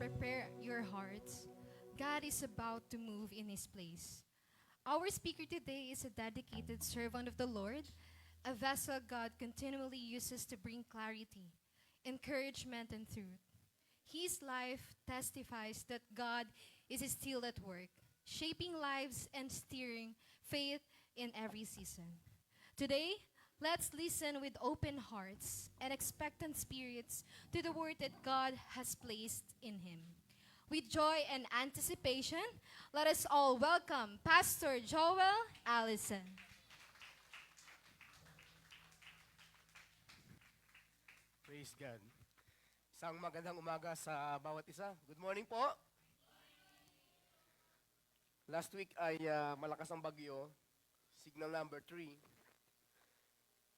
prepare your hearts. God is about to move in His place. Our speaker today is a dedicated servant of the Lord, a vessel God continually uses to bring clarity, encouragement, and truth. His life testifies that God is still at work, shaping lives and steering faith in every season. Today, let's listen with open hearts and expectant spirits to the word that God has placed in him. With joy and anticipation, let us all welcome Pastor Joel Allison. Praise God. Isang magandang umaga sa bawat isa. Good morning po. Last week ay malakas ang bagyo, signal number 3.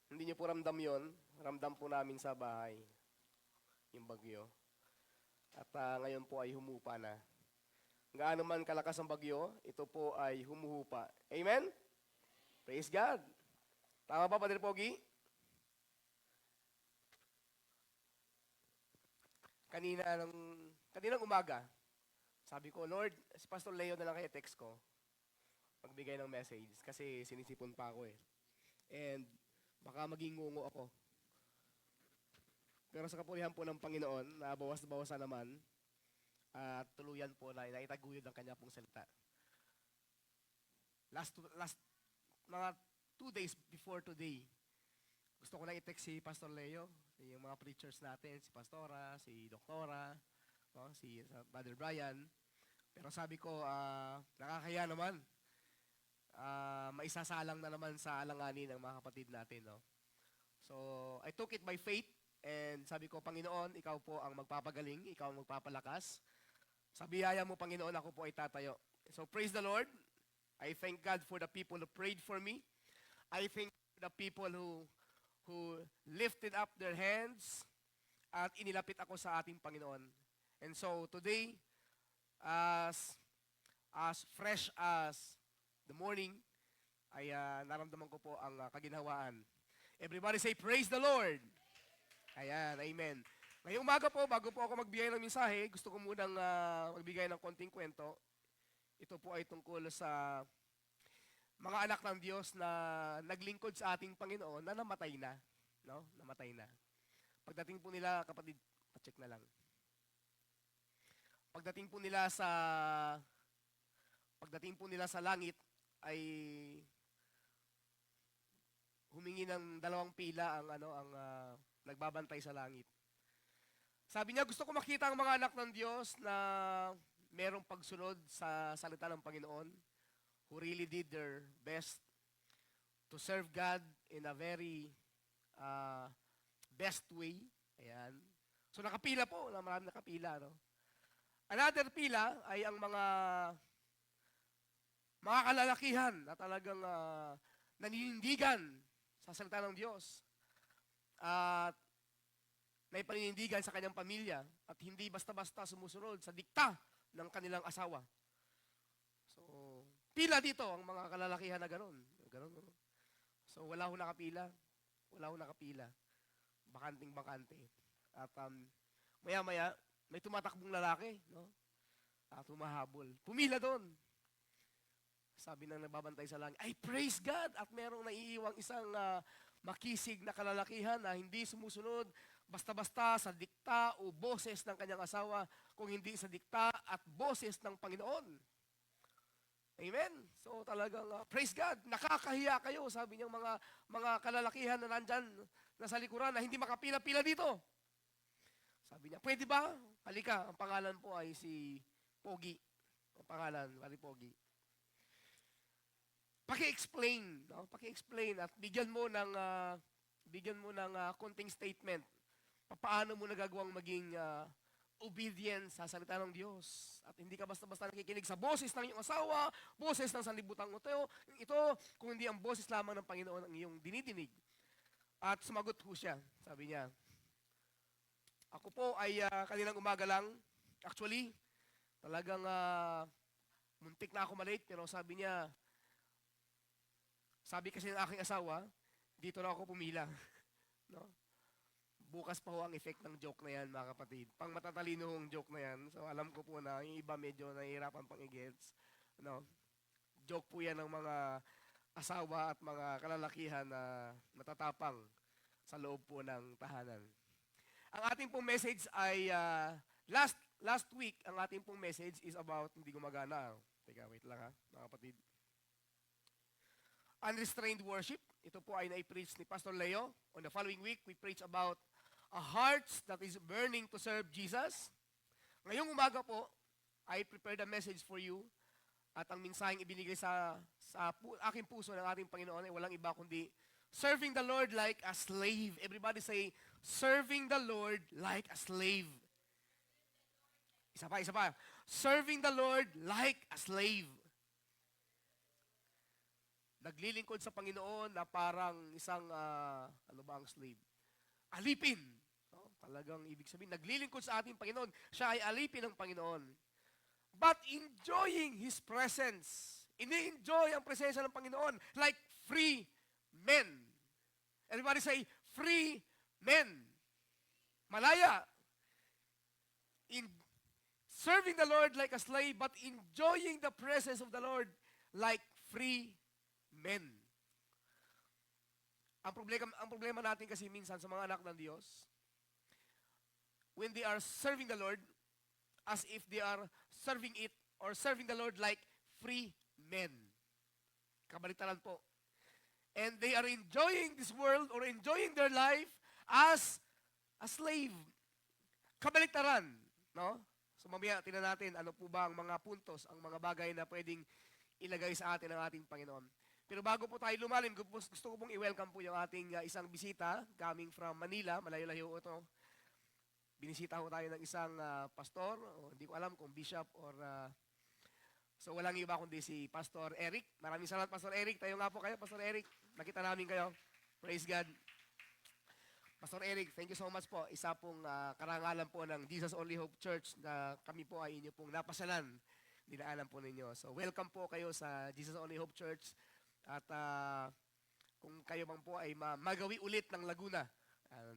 Hindi niyo po ramdam yon, ramdam po namin sa bahay yung bagyo. At ngayon po ay humupa na. Gaano man kalakas ang bagyo, ito po ay humuhupa. Amen? Praise God. Tama ba, Padre Pogi? Kaninang umaga, sabi ko, Lord, si Pastor Leo na lang kaya text ko, magbigay ng message, kasi sinisipon pa ako eh. And baka maging ngungo ako. Pero sa kapulihan po ng Panginoon, nabawas-bawasan naman, at tuluyan po na naitaguyod ang kanya pong salita. Last mga 2 days before today, gusto ko lang i-text si Pastor Leo, yung mga preachers natin, si Pastora, si Doktora, no, si Brother Brian. Pero sabi ko, nakakaya naman. Maisasalang na naman sa alanganin ng mga kapatid natin. No? So, I took it by faith and sabi ko, Panginoon, ikaw po ang magpapagaling, ikaw ang magpapalakas. Sa biyaya mo, Panginoon, ako po ay tatayo. So, praise the Lord. I thank God for the people who prayed for me. I thank the people who lifted up their hands at inilapit ako sa ating Panginoon. And so today, as fresh as the morning, ay naramdaman ko po ang kaginhawaan. Everybody say, praise the Lord! Ayan, amen. Ngayong umaga po, bago po ako magbigay ng mensahe, gusto ko munang magbigay ng konting kwento. Ito po ay tungkol sa mga anak ng Diyos na naglingkod sa ating Panginoon na namatay na. No? Namatay na. Pagdating po nila, kapatid, pa-check na lang. Pagdating po nila sa langit ay humingi ng 2 pila ang nagbabantay sa langit. Sabi niya, gusto ko makita ang mga anak ng Diyos na merong pagsunod sa salita ng Panginoon, who really did their best to serve God in a very best way. Ayan. So nakapila po, marami nakapila. No? Another pila ay ang mga kalalakihan na talagang naninindigan sa salita ng Diyos. At may paninindigan sa kanyang pamilya at hindi basta-basta sumusunod sa dikta ng kanilang asawa. So, pila dito ang mga kalalakihan na gano'n. So, wala ho nakapila. Bakanting-bakante. At maya-maya, may tumatakbong lalaki, no? Tumahabol. Pumila doon. Sabi ng nagbabantay sa langit, ay praise God! At merong naiiwang isang makisig na kalalakihan na hindi sumusunod basta-basta sa dikta o boses ng kanyang asawa, kung hindi sa dikta at boses ng Panginoon. Amen? So talagang, praise God, nakakahiya kayo, sabi niyang mga kalalakihan na nandyan na sa likuran na hindi makapila-pila dito. Sabi niya, pwede ba? Halika, ang pangalan po ay si Pogi. Ang pangalan, Pari Pogi. Paki-explain, no? Paki-explain at bigyan mo ng konting statement. Paano mo nagagawang maging obedient sa salita ng Diyos. At hindi ka basta-basta nakikinig sa boses ng iyong asawa, boses ng sanlibutan ito, kung hindi ang boses lamang ng Panginoon ang iyong dinidinig. At sumagot ho siya, sabi niya, ako po ay kaninang umaga lang, actually, talagang muntik na ako malate, pero sabi kasi ng aking asawa, dito na ako pumila. No? bukas pa ho ang effect ng joke na yan, mga kapatid. Pang matatalino hong joke na yan. So alam ko po na yung iba medyo nahihirapan pang i-gets. No? Joke po yan ng mga asawa at mga kalalakihan na matatapang sa loob po ng tahanan. Ang ating pong message ay last week, ang ating pong message is about hindi gumagana. Teka, wait lang ha, mga kapatid. Unrestrained worship. Ito po ay na-preach ni Pastor Leo. On the following week, we preach about a heart that is burning to serve Jesus. Ngayong umaga po, I prepared a message for you. At ang mensaheng ibinigay sa aking puso ng ating Panginoon ay walang iba kundi serving the Lord like a slave. Everybody say, serving the Lord like a slave. Isa pa. Serving the Lord like a slave. Naglilingkod sa Panginoon na parang isang, ano ba ang slave? Alipin. No? Talagang ibig sabihin, naglilingkod sa ating Panginoon. Siya ay alipin ng Panginoon. But enjoying His presence. Ini-enjoy ang presensya ng Panginoon like free men. Everybody say, free men. Malaya. In serving the Lord like a slave, but enjoying the presence of the Lord like free men. Ang problema natin kasi minsan sa mga anak ng Diyos, when they are serving the Lord, as if they are serving it or serving the Lord like free men. Kabaliktaran po. And they are enjoying this world or enjoying their life as a slave. Kabaliktaran. No? So mamaya, tingnan natin ano po ba ang mga puntos, ang mga bagay na pwedeng ilagay sa atin ng ating Panginoon. Pero bago po tayo lumalim, gusto ko pong i-welcome po yung ating isang bisita coming from Manila. Malayo-layo ito. Binisita ko tayo ng isang pastor, o hindi ko alam kung bishop or... so walang iba kundi si Pastor Eric. Maraming salamat, Pastor Eric. Tayo nga po kayo, Pastor Eric. Nakita namin kayo. Praise God. Pastor Eric, thank you so much po. Isa pong karangalan po ng Jesus Only Hope Church na kami po ay inyo pong napasalan. Dinaanan po ninyo. So welcome po kayo sa Jesus Only Hope Church. At kung kayo bang po ay magawi ulit ng Laguna,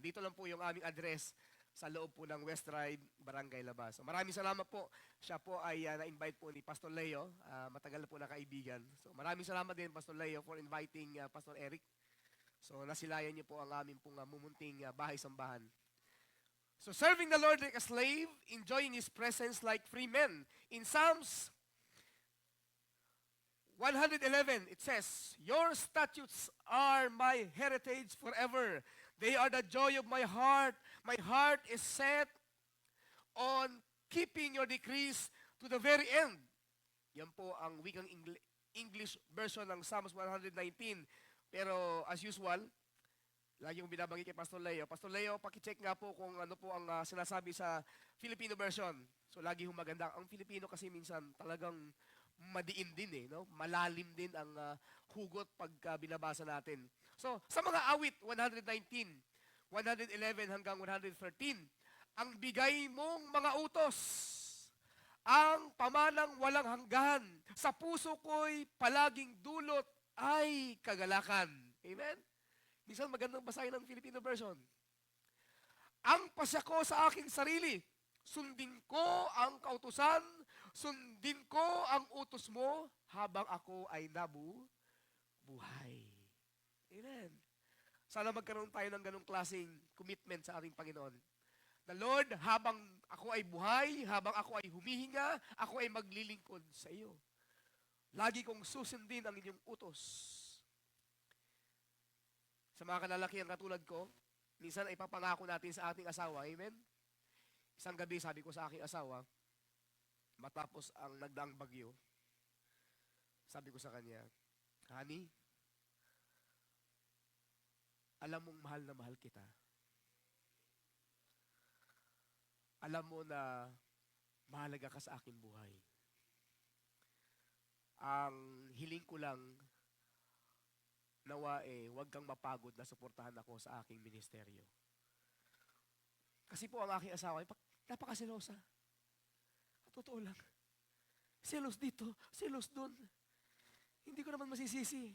dito lang po yung aming address sa loob po ng West Ride, Barangay Labas. So maraming salamat po. Siya po ay na-invite po ni Pastor Leo. Matagal na po na kaibigan. So maraming salamat din, Pastor Leo, for inviting Pastor Eric. So nasilayan niyo po ang aming pong mumunting bahay-sambahan. So serving the Lord like a slave, enjoying His presence like free men. In Psalms 111, it says, your statutes are my heritage forever. They are the joy of my heart. My heart is set on keeping your decrees to the very end. Yan po ang wikang English version ng Psalms 119. Pero as usual, lagi yung binabanggit kay Pastor Leo. Pastor Leo, pakicheck nga po kung ano po ang sinasabi sa Filipino version. So lagi yung maganda. Ang Filipino kasi minsan talagang madiin din no? Malalim din ang hugot pag binabasa natin. So, sa mga awit, 119, 111 hanggang 113, ang bigay mong mga utos, ang pamanang walang hanggan, sa puso ko'y palaging dulot ay kagalakan. Amen? Minsan magandang basahin ng Filipino version. Ang pasya ko sa aking sarili, sundin ko ang kautusan, sundin ko ang utos mo habang ako ay nabubuhay. Amen. Sana magkaroon tayo ng ganong klaseng commitment sa ating Panginoon. The Lord, habang ako ay buhay, habang ako ay humihinga, ako ay maglilingkod sa iyo. Lagi kong susundin ang inyong utos. Sa mga kalalakihan katulad ko, minsan ay papangako natin sa ating asawa. Amen? Isang gabi, sabi ko sa aking asawa, matapos ang nagdaang bagyo, sabi ko sa kanya, honey, alam mong mahal na mahal kita. Alam mo na mahalaga ka sa aking buhay. Ang hiling ko lang, nawa huwag kang mapagod na suportahan ako sa aking ministeryo. Kasi po ang aking asawa, napakasilosa. Totoo lang. Selos dito, selos doon. Hindi ko naman masisisi.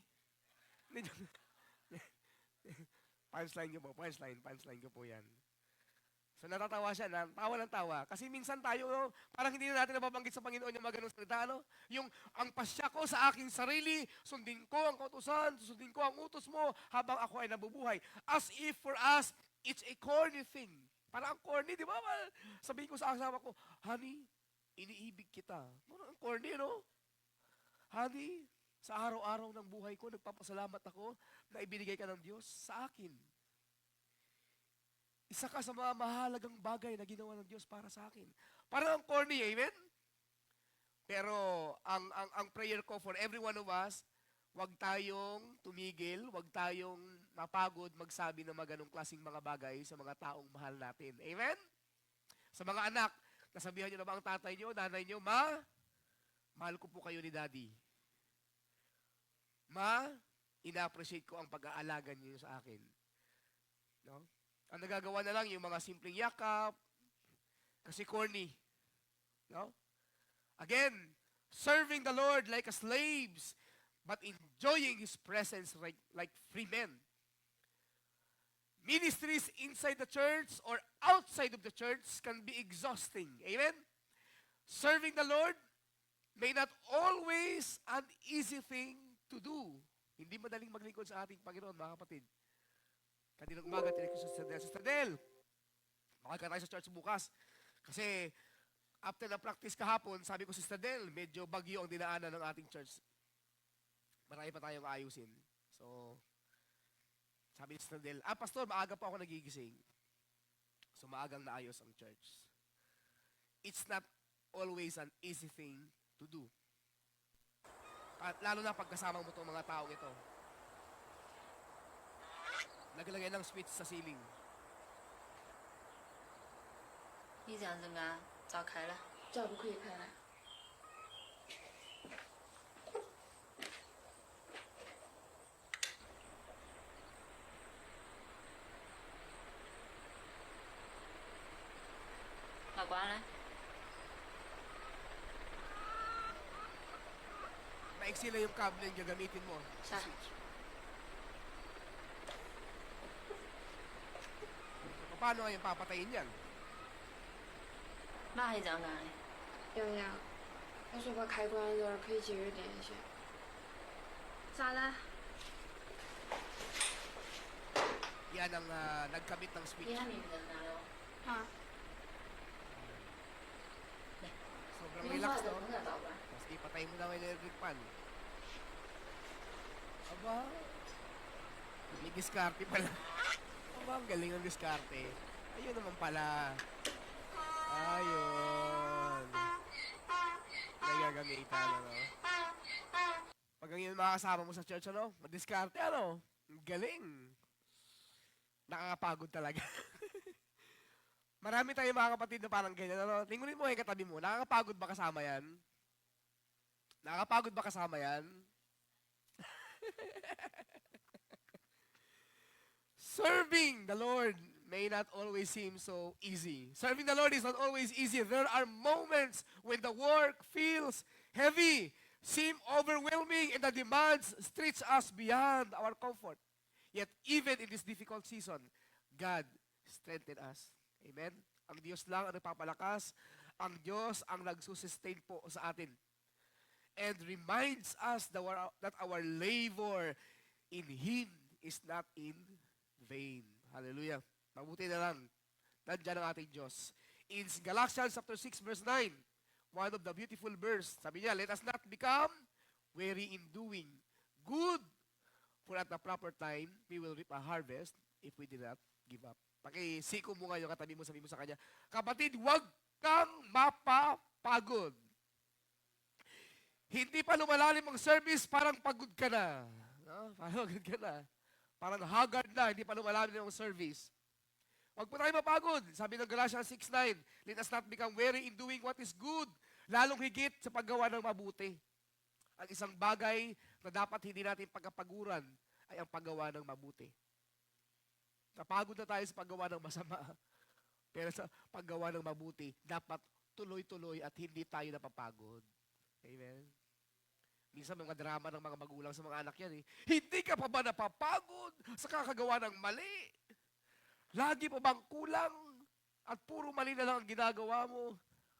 Punchline ko po yan. So natatawa siya, tawa ng tawa. Kasi minsan tayo, no, parang hindi na natin nababanggit sa Panginoon yung mga ganong salita, no? Yung, ang pasya ko sa aking sarili, sundin ko ang kautusan, sundin ko ang utos mo habang ako ay nabubuhay. As if for us, it's a corny thing. Parang ang corny, di ba? Sabihin ko sa asawa ko, honey, iniibig kita. Parang ang corny, no? Honey, sa araw-araw ng buhay ko, nagpapasalamat ako na ibinigay ka ng Diyos sa akin. Isa ka sa mga mahalagang bagay na ginawa ng Diyos para sa akin. Parang ang corny, amen? Pero ang prayer ko for every one of us, huwag tayong tumigil, huwag tayong mapagod magsabi ng mga ganong klaseng mga bagay sa mga taong mahal natin. Amen? Sa mga anak, nasabihan nyo na ba ang tatay nyo, nanay nyo, mahal ko po kayo ni Daddy. Ina-appreciate ko ang pag-aalaga niyo sa akin. No? Ang nagagawa na lang yung mga simpleng yakap, kasi corny. No? Again, serving the Lord like a slaves, but enjoying His presence like free men. Ministries inside the church or outside of the church can be exhausting. Amen? Serving the Lord may not always an easy thing to do. Hindi madaling maglingkod sa ating Panginoon, mga kapatid. Kaninang umaga, tinigil ko sa Sister Del. Makaka tayo sa church bukas. Kasi, after na practice kahapon, sabi ko, Sister Del, medyo bagyo ang dinaanan ng ating church. Marami pa tayong ayusin. So, sabi ni Sister Del, Pastor, maaga pa ako nagigising. So, maagang naayos ang church. It's not always an easy thing to do. At lalo na pagkasama mo itong mga taong ito. Naglagay ng switch sa ceiling. 你想怎么样？早开了。这不可以开了。老关呢？ Maiksi lang yung cable yung gagamitin mo. Sa? Switch. So, paano ngayon papatayin yan? 那还怎么干？洋洋，他说把开关这儿可以接着连线。咋了？ Yan ang nagkabit ng switch. 你还明白哪了？啊， Sobrang 明 relax, 白的， no? 不能早关。 Tapos ipatay mo na ng electric fan. Aba, may diskarte pala. Aba, ang galing ng diskarte. Ayun naman pala. Ayun. Nagagamitan, ano? Pag ang yun makakasama mo sa church, ano? Madiskarte, ano? Ang galing. Nakakapagod talaga. Marami tayong mga kapatid na parang ganyan, ano? Lingunin mo yung katabi mo. Nakakapagod ba kasama yan? Nakakapagod ba kasama yan? Serving the Lord may not always seem so easy. Serving the Lord is not always easy. There are moments when the work feels heavy, seem overwhelming, and the demands stretch us beyond our comfort. Yet even in this difficult season, God strengthened us. Amen? Ang Diyos lang ang nagpapalakas. Ang Diyos ang nagsusustain po sa atin. And reminds us that our labor in Him is not in vain. Hallelujah. Mabuti na lang. Nandiyan ang ating Diyos. In Galatians chapter 6 verse 9, one of the beautiful verse, sabi niya, let us not become weary in doing good, for at the proper time, we will reap a harvest if we do not give up. Pakisiko mo nga yung katabi mo, sabi mo sa kanya, kapatid, huwag kang mapapagod. Hindi pa lumalalim ang service, parang pagod ka na. No? Parang pagod ka na. Parang haggard na, hindi pa lumalalim ang service. Huwag po tayo mapagod. Sabi ng Galatians 6:9, let us not become weary in doing what is good, lalong higit sa paggawa ng mabuti. Ang isang bagay na dapat hindi natin pagkapaguran ay ang paggawa ng mabuti. Napagod na tayo sa paggawa ng masama. Pero sa paggawa ng mabuti, dapat tuloy-tuloy at hindi tayo napapagod. Amen. Minsan mga drama ng mga magulang sa mga anak yan eh. Hindi ka pa ba napapagod sa kakagawa ng mali? Lagi pa bang kulang at puro mali na lang ang ginagawa mo,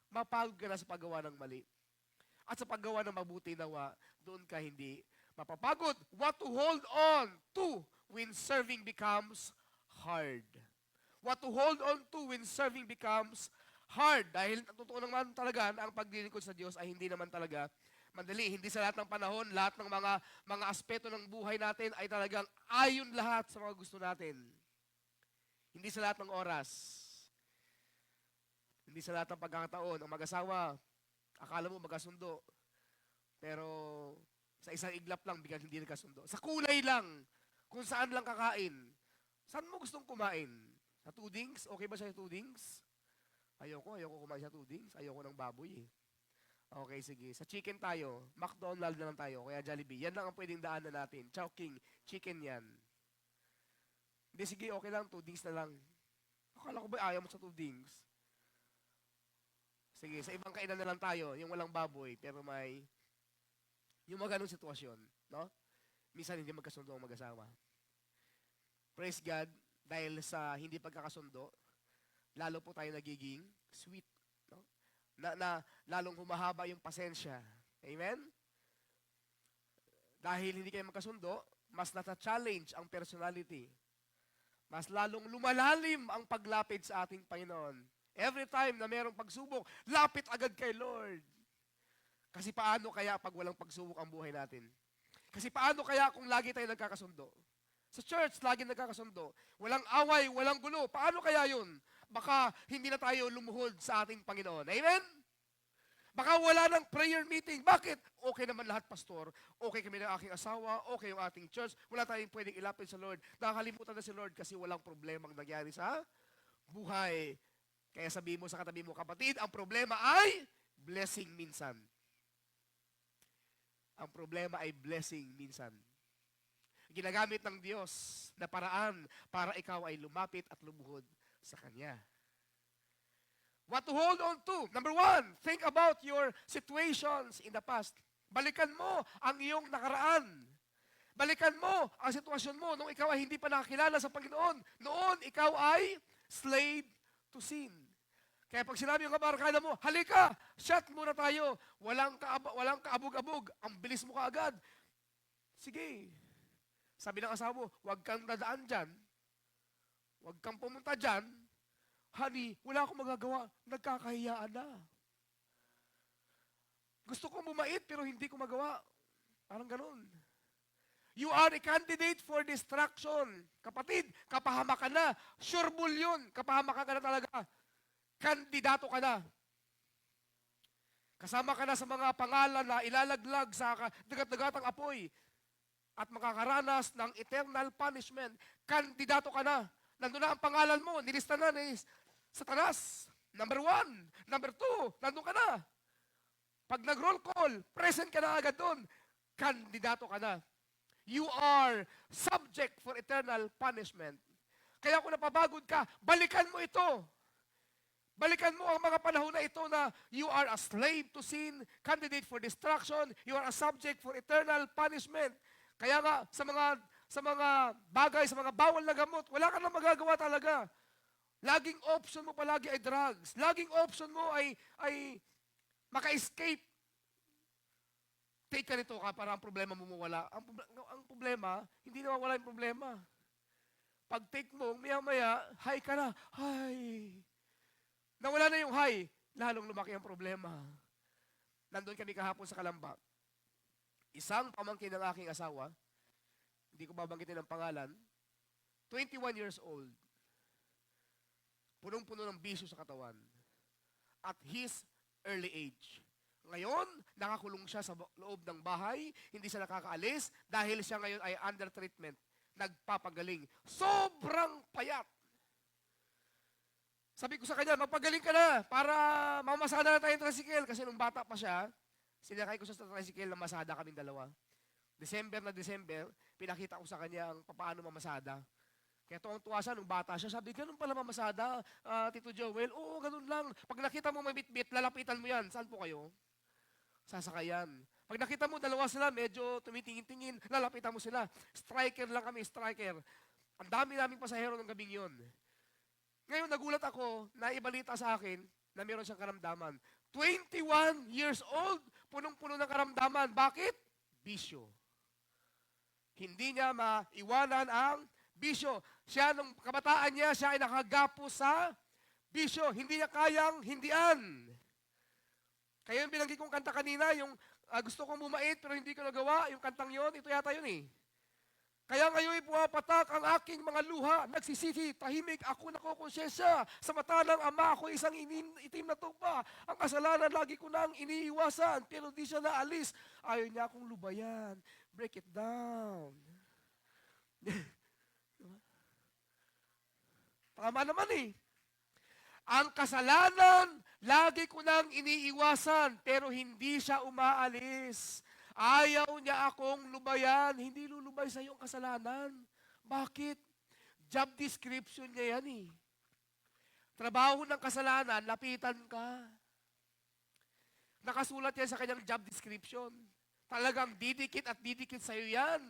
mapagod ka na sa paggawa ng mali. At sa paggawa ng mabuti nawa, doon ka hindi mapapagod. What to hold on to when serving becomes hard. What to hold on to when serving becomes hard. Dahil totoo naman talaga na ang paglilingkod sa Diyos ay hindi naman talaga madali. Hindi sa lahat ng panahon, lahat ng mga aspeto ng buhay natin ay talagang ayon lahat sa mga gusto natin. Hindi sa lahat ng oras. Hindi sa lahat ng pagkakataon. Ang mag-asawa, akala mo magkasundo. Pero sa isang iglap lang, biglang hindi nagkasundo. Sa kulay lang, kung saan lang kakain. Saan mo gustong kumain? Sa tudings? Okay ba siya sa tudings? Ayoko kumain sa tudings. Ayoko ng baboy eh. Okay, sige. Sa chicken tayo, McDonald's na lang tayo, kaya Jollibee. Yan lang ang pwedeng daanan natin. Chowking, chicken yan. Hindi, sige, okay lang, tudings na lang. Akala ko ba ayaw mo sa tudings? Sige, sa ibang kainan na lang tayo, yung walang baboy, pero may, yung mga ganong sitwasyon, no? Minsan hindi magkasundo ang mag-asawa. Praise God, dahil sa hindi pagkakasundo, lalo po tayo nagiging sweet, no? Na lalong humahaba yung pasensya. Amen? Dahil hindi kayo magkasundo, mas nata-challenge ang personality. Mas lalong lumalalim ang paglapit sa ating Panginoon. Every time na mayroong pagsubok, lapit agad kay Lord. Kasi paano kaya pag walang pagsubok ang buhay natin? Kasi paano kaya kung lagi tayo nagkakasundo? Sa church, lagi nagkakasundo. Walang away, walang gulo. Paano kaya yun? Baka hindi na tayo lumuhod sa ating Panginoon. Amen? Baka wala ng prayer meeting. Bakit? Okay naman lahat, pastor. Okay kami ng aking asawa. Okay yung ating church. Wala tayong pwedeng ilapit sa Lord. Nakakalimutan na si Lord kasi walang problemang nangyari sa buhay. Kaya sabihin mo sa katabi mo, kapatid, ang problema ay blessing minsan. Ang problema ay blessing minsan. Ginagamit ng Diyos na paraan para ikaw ay lumapit at lumuhod sa Kanya. What to hold on to? Number 1, think about your situations in the past. Balikan mo ang iyong nakaraan. Balikan mo ang sitwasyon mo nung ikaw ay hindi pa nakakilala sa Panginoon. Noon, ikaw ay slave to sin. Kaya pag sinabi yung kabarkada mo, halika, shot muna tayo. Walang kaabog-abog. Ang bilis mo kaagad. Sige. Sabi ng asawa mo, huwag kang dadaan dyan. Huwag kang pumunta dyan. Honey, wala akong magagawa. Nagkakahiyaan na. Gusto kong bumait pero hindi ko magawa. Parang ganun. You are a candidate for distraction. Kapatid, kapahamak ka na. Sure bull yun. Kapahamak ka na talaga. Kandidato ka na. Kasama ka na sa mga pangalan na ilalaglag sa dagat-dagatang apoy at makakaranas ng eternal punishment. Kandidato ka na. Nandun na ang pangalan mo. Nilista na ni Satanas. Number 1. Number 2. Nandun ka na. Pag nag-roll call, present ka na agad doon. Kandidato ka na. You are subject for eternal punishment. Kaya kung napapagod ka, balikan mo ito. Balikan mo ang mga panahon na ito na you are a slave to sin, candidate for destruction, you are a subject for eternal punishment. Kaya nga, sa mga bagay, sa mga bawal na gamot, wala ka na magagawa talaga. Laging option mo palagi ay drugs. Laging option mo ay maka-escape. Take ka nito ka para ang problema mo mawala. Ang problema, hindi na mawala yung problema. Pag take mo, maya-maya, high ka na. High. Nawala na yung high, lalong lumaki ang problema. Nandun kami kahapon sa Kalamba. Isang pamangkin ng aking asawa, hindi ko babanggitin ang pangalan, 21 years old, punong-puno ng bisyo sa katawan, at his early age. Ngayon, nakakulong siya sa loob ng bahay, hindi siya nakakaalis, dahil siya ngayon ay under treatment, nagpapagaling. Sobrang payat. Sabi ko sa kanya, magpagaling ka na para mamasada na tayong tricycle. Kasi nung bata pa siya, sinakay ko siya sa tricycle na masada kaming dalawa. December, pinakita ko sa kanya ang paano mamasada. Kaya tuwang-tuwa siya, nung bata siya, sabi, ganun pala mamasada, Tito Joel. Oo, ganun lang. Pag nakita mo may bit-bit, lalapitan mo yan. Saan po kayo? Sasakayan. Pag nakita mo, dalawa sila, medyo tumitingin-tingin, lalapitan mo sila. Striker lang kami, striker. Ang dami naming pasahero ng gabing yon. Ngayon, nagulat ako na ibalita sa akin na meron siyang karamdaman. 21 years old, punong-puno ng karamdaman. Bakit? Bisyo. Hindi niya maiwanan ang bisyo. Siya, nung kabataan niya, siya ay nakagapo sa bisyo. Hindi niya kayang hindian. Kaya yung binanggit kong kanta kanina, yung gusto kong bumait pero hindi ko nagawa, yung kantang yon, ito yata yun eh. Kaya ngayon pumapatak ang aking mga luha, nagsisisi, tahimik ako nakukonsyensya. Sa mata ng ama ako isang itim na tupa. Ang kasalanan lagi ko nang iniiwasan, pero di siya naalis. Ayaw niya akong lubayan. Break it down. Tama naman eh. Ang kasalanan, lagi ko nang iniiwasan, pero hindi siya umaalis. Ayaw niya akong lubayan. Hindi lulubay sa iyong kasalanan. Bakit? Job description niya yan eh. Trabaho ng kasalanan, lapitan ka. Nakasulat yan sa kanyang job description. Talagang didikit at didikit sa iyo yan.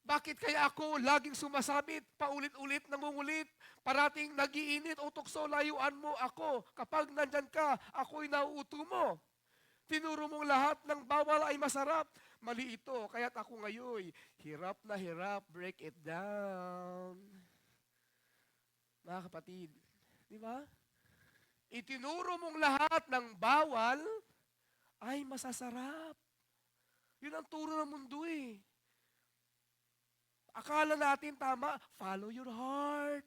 Bakit kaya ako laging sumasabit, paulit-ulit, nangungulit, parating nagiinit o tukso, layuan mo ako. Kapag nandyan ka, ako'y nauuto mo. Tinuro mong lahat ng bawal ay masarap. Mali ito, kaya't ako ngayon, hirap na hirap, break it down. Mga kapatid, di ba? Itinuro mong lahat ng bawal ay masasarap. Yun ang turo ng mundo eh. Akala natin tama, follow your heart.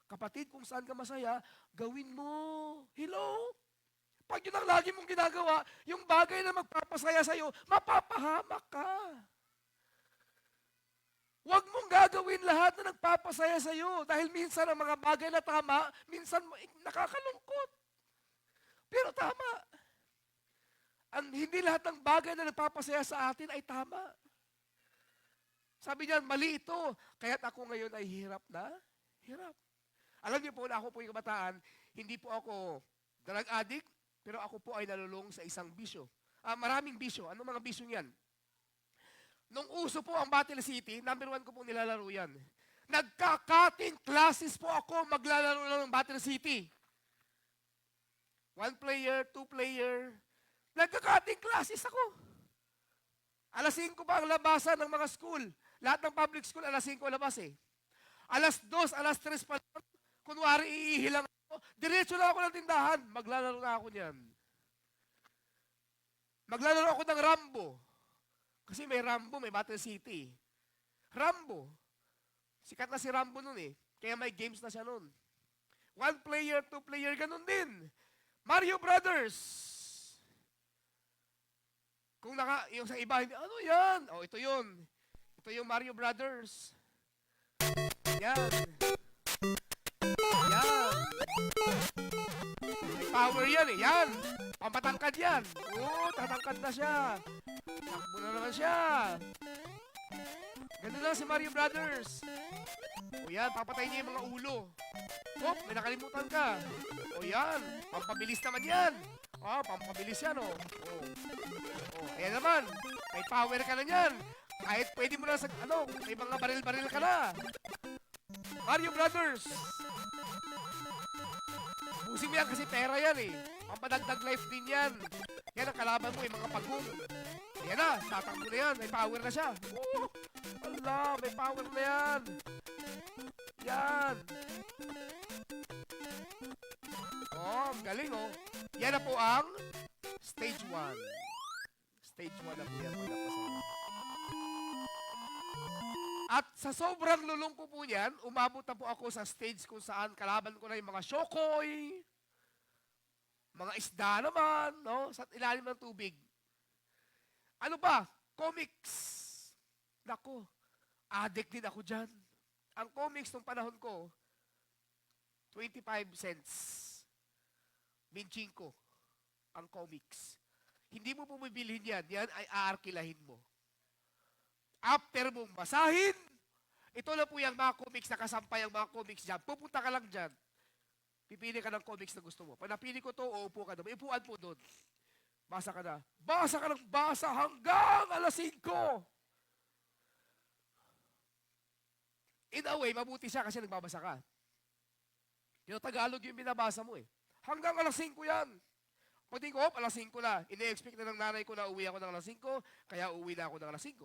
Kapatid, kung saan ka masaya, gawin mo. Hello? Pag yun ang lagi mong ginagawa, yung bagay na magpapasaya sa'yo, mapapahamak ka. Huwag mong gagawin lahat na nagpapasaya sa'yo dahil minsan ang mga bagay na tama, minsan nakakalungkot. Pero tama. Hindi lahat ng bagay na nagpapasaya sa atin ay tama. Sabi niyan, mali ito. Kaya't ako ngayon ay hirap na hirap. Alam niyo po na ako po yung kabataan, hindi po ako drug addict, pero ako po ay nalulong sa isang bisyo. Maraming bisyo. Ano mga bisyo yan? Nung uso po ang Battle City, number 1 ko po nilalaro yan. Nagka-cutting classes po ako maglalaro lang ng Battle City. 1 player, 2 player. Nagka-cutting classes ako. Alas 5 pa ang labasan ng mga school. Lahat ng public school, alas 5 labas eh. Alas 2, alas 3 pa lang. Kunwari, iihilang ako. Diretso na ako ng tindahan. Maglalaro na ako niyan. Maglalaro ako ng Rambo. Kasi may Rambo, may Battle City. Rambo. Sikat na si Rambo nun eh. Kaya may games na siya nun. 1 player, 2 player, ganun din. Mario Brothers. Kung yung sa iba, ano yan? Oh, ito yun. Ito yung Mario Brothers. Yan. Yan. May power yan eh. Yan. Pamatangkad yan. Oo, tatangkad na siya. Takbo na naman siya. Ganun lang si Mario Brothers. O yan, papatay niya yung mga ulo. Oh, may nakalimutan ka. O yan, pampabilis naman yan. Pampabilis yan oh. Ayan naman, may power ka na yan. Kahit pwede mo na sa, may mga baril-baril ka na. Mario Brothers. Busin mo yan kasi pera yan eh. Pampadagdag life din yan. Yan ang kalaban mo, yung mga pagong. Ayan na, tatakbo na yan. May power na siya. Oh, ala, may power na yan. Yan. Oh, galing oh. Yan na po ang stage 1. Stage 1 na po yan. At sa sobrang lulong ko po niyan, umabot na po ako sa stage kung saan kalaban ko na yung mga shokoy, mga isda naman, no? Sa ilalim ng tubig. Ano ba? Comics. Nako, addict din ako dyan. Ang comics nung panahon ko, 25 cents. Binchingko. Ang comics. Hindi mo pumibilhin yan. Yan ay aarkilahin mo. After mong basahin, ito na po yung mga comics, nakasampay ang mga comics dyan. Pupunta ka lang dyan. Pipili ka ng comics na gusto mo. Pag napili ko to, uupo ka doon. Ipuan po doon. Basa ka na. Basa ka ng basa hanggang alas 5. In a way, mabuti siya kasi nagbabasa ka. Yung Tagalog yung binabasa mo eh. Hanggang alas 5 yan. Pagdating ko, alas 5 na. Ine-expect na ng nanay ko na uwi ako ng alas 5, kaya uwi na ako ng alas 5.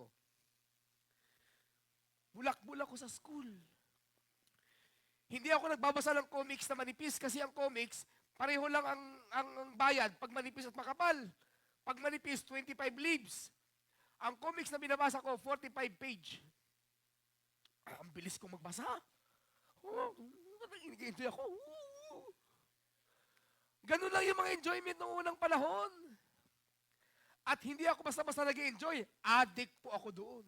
Bulak-bulak ko sa school. Hindi ako nagbabasa ng comics na manipis kasi ang comics, pareho lang ang bayad pag manipis at makapal. Pag manipis, 25 leaves. Ang comics na binabasa ko, 45 page. Ang bilis kong magbasa. Oh, nag-enjoy ako. Ganun lang yung mga enjoyment noong unang panahon. At hindi ako basta-basta nag-enjoy. Addict po ako doon.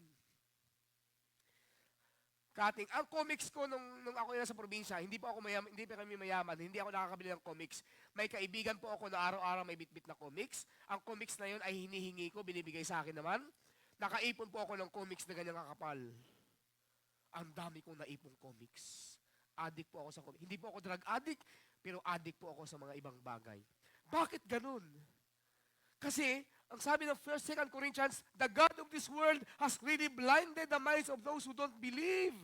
Kating, ang comics ko nung ako nasa probinsya, hindi pa kami mayaman, hindi ako nakakabili ng comics. May kaibigan po ako na araw-araw may bit-bit na comics. Ang comics na yun ay hinihingi ko, binibigay sa akin naman. Nakaipon po ako ng comics na ganyang kakapal. Ang dami kong naipong comics. Addict po ako sa comics. Hindi po ako drug addict, pero addict po ako sa mga ibang bagay. Bakit ganun? Kasi, ang sabi ng 1 2 Corinthians, the God of this world has really blinded the minds of those who don't believe.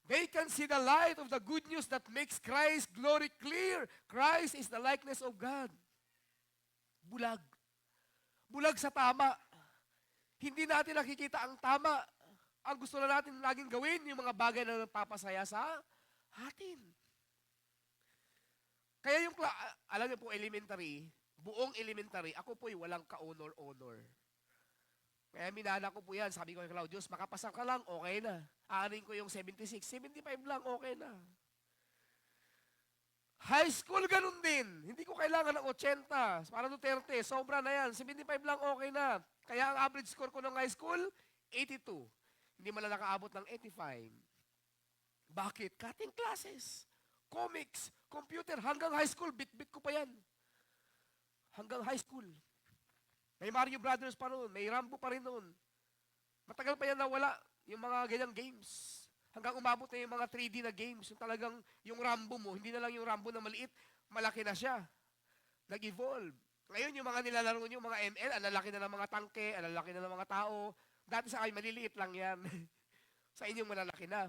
They can see the light of the good news that makes Christ's glory clear. Christ is the likeness of God. Bulag. Bulag sa tama. Hindi natin nakikita ang tama. Ang gusto na natin laging gawin, yung mga bagay na nagpapasaya sa atin. Kaya yung, alam niyo po, buong elementary, ako po'y walang ka-honor-honor. Kaya minana ko po yan. Sabi ko kay Claudius, makapasa ka lang, okay na. Aanin ko yung 76, 75 lang, okay na. High school, ganun din. Hindi ko kailangan ng 80. Para Duterte, sobra na yan. 75 lang, okay na. Kaya ang average score ko ng high school, 82. Hindi man lang nakaabot ng 85. Bakit? Cutting classes, comics, computer, hanggang high school, bit-bit ko pa yan. Hanggang high school. May Mario Brothers pa noon, may Rambo pa rin noon. Matagal pa yan nawala yung mga ganyang games. Hanggang umabot na yung mga 3D na games. Yung talagang yung Rambo mo, hindi na lang yung Rambo na maliit, malaki na siya. Nag-evolve. Ngayon yung mga nilalaro nyo, mga ML, ang lalaki na ng mga tangke, ang lalaki na ng mga tao. Dati sa akin, maliliit lang yan. Sa inyong malalaki na.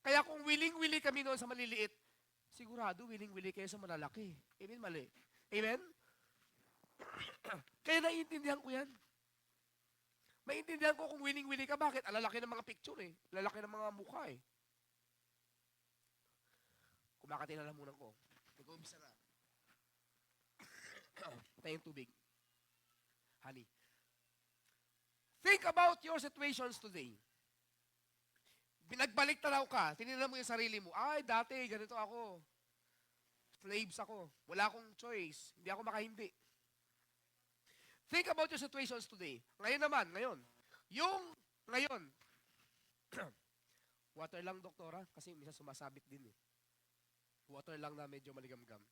Kaya kung willing-willing kami noon sa maliliit, sigurado willing-willing kayo sa malalaki. Amen, mali. Amen? Kaya naiintindihan ko yan. Maintindihan ko kung willing-willing ka. Bakit? Alalaki ng mga picture eh. Alalaki ng mga mukha eh. Kumakati na lamunan ko. Nag-uumpisa na. Tayong tubig. Honey. Think about your situations today. Binagbalik tanaw ka. Tinignan mo yung sarili mo. Ay, dati, ganito ako. Slaves ako. Wala akong choice. Hindi ako makahindi. Think about your situations today. Ngayon naman, ngayon. Yung ngayon. Water lang, doktora, kasi minsan sumasabit din eh. Water lang na medyo maligamgam.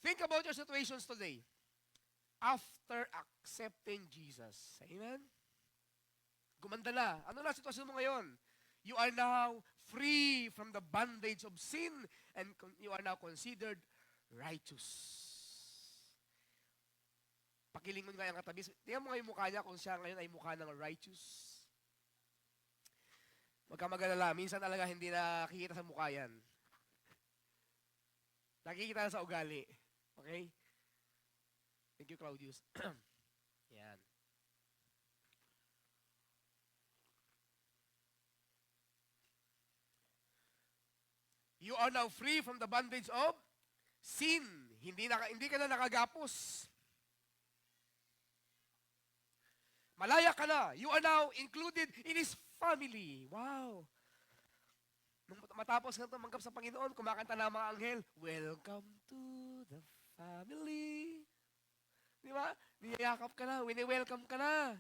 Think about your situations today. After accepting Jesus. Amen? Gumanda na. Ano na sitwasyon mo ngayon? You are now free from the bondage of sin and you are now considered righteous. Pakilingon nga yung katabi. Tingnan mo nga yung mukha niya kung siya ngayon ay mukha ng righteous. Huwag kang mag-alala. Minsan talaga hindi nakikita sa mukha yan. Nakikita na sa ugali. Okay? Thank you, Claudius. Yan. You are now free from the bondage of sin. Hindi ka na nakagapos. Malaya ka na. You are now included in His family. Wow. Nung matapos ka tumanggap sa Panginoon, kumakanta na ang mga anghel, welcome to the family. Di ba? Niyayakap ka na. Wini-welcome ka na.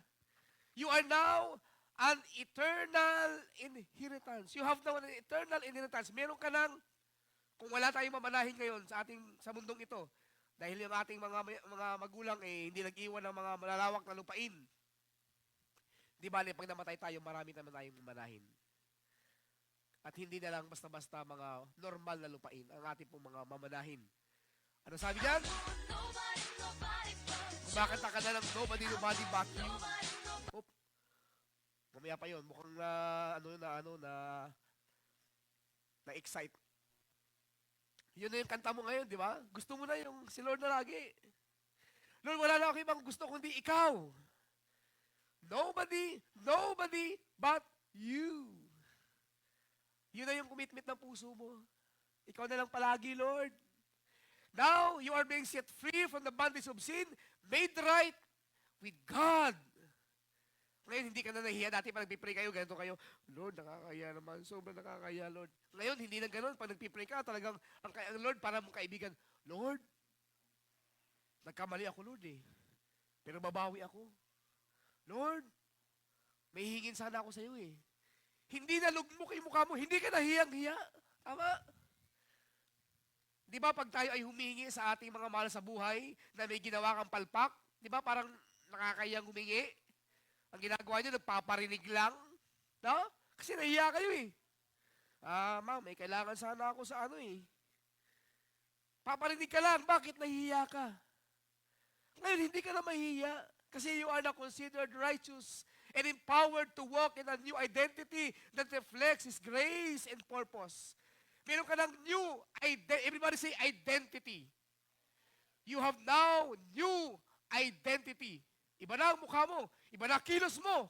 You are now an eternal inheritance. You have now an eternal inheritance. Meron ka ng, kung wala tayong mamanahin ngayon sa mundong ito, dahil yung ating mga magulang hindi nag-iwan ng mga malalawak na lupain. Di ba, pag namatay tayo, marami naman tayong manahin. At hindi na lang basta-basta mga normal na lupain ang ating pong mga mamanahin. Ano sabi diyan? Kumakanta ka na ng nobody but you. Oop. Mamaya pa yun. Mukhang na-excite. Yun na yung kanta mo ngayon, di ba? Gusto mo na yung si Lord na lagi. Lord, wala na ako ibang gusto kundi ikaw. Nobody but you. Yun na yung commitment ng puso mo. Ikaw na lang palagi, Lord. Now, you are being set free from the bondage of sin, made right with God. Ngayon, hindi ka na nahihiya. Dati pa nagpipray kayo, ganito kayo, Lord, nakakaya naman. Sobrang nakakaya, Lord. Ngayon, hindi na ganun. Pag nagpipray ka, talagang ang Lord, para mong kaibigan, Lord, nagkamali ako, Lord eh. Pero babawi ako. Lord, may hingin sana ako sa iyo eh. Hindi na lugmok yung mukha mo, hindi ka nahiyang-hiya. Tama? Di ba pag tayo ay humingi sa ating mga mahal sa buhay na may ginawa kang palpak, di ba parang nakakayang humingi? Ang ginagawa niyo, nagpaparinig lang. No? Kasi nahiya kayo eh. Ma'am, may kailangan sana ako sa ano eh. Paparinig ka lang, bakit nahihiya ka? Ngayon, hindi ka na mahihiya kasi you are now considered righteous and empowered to walk in a new identity that reflects His grace and purpose. Meron ka ng new identity. Everybody say identity. You have now new identity. Iba na ang mukha mo. Iba na ang kilos mo.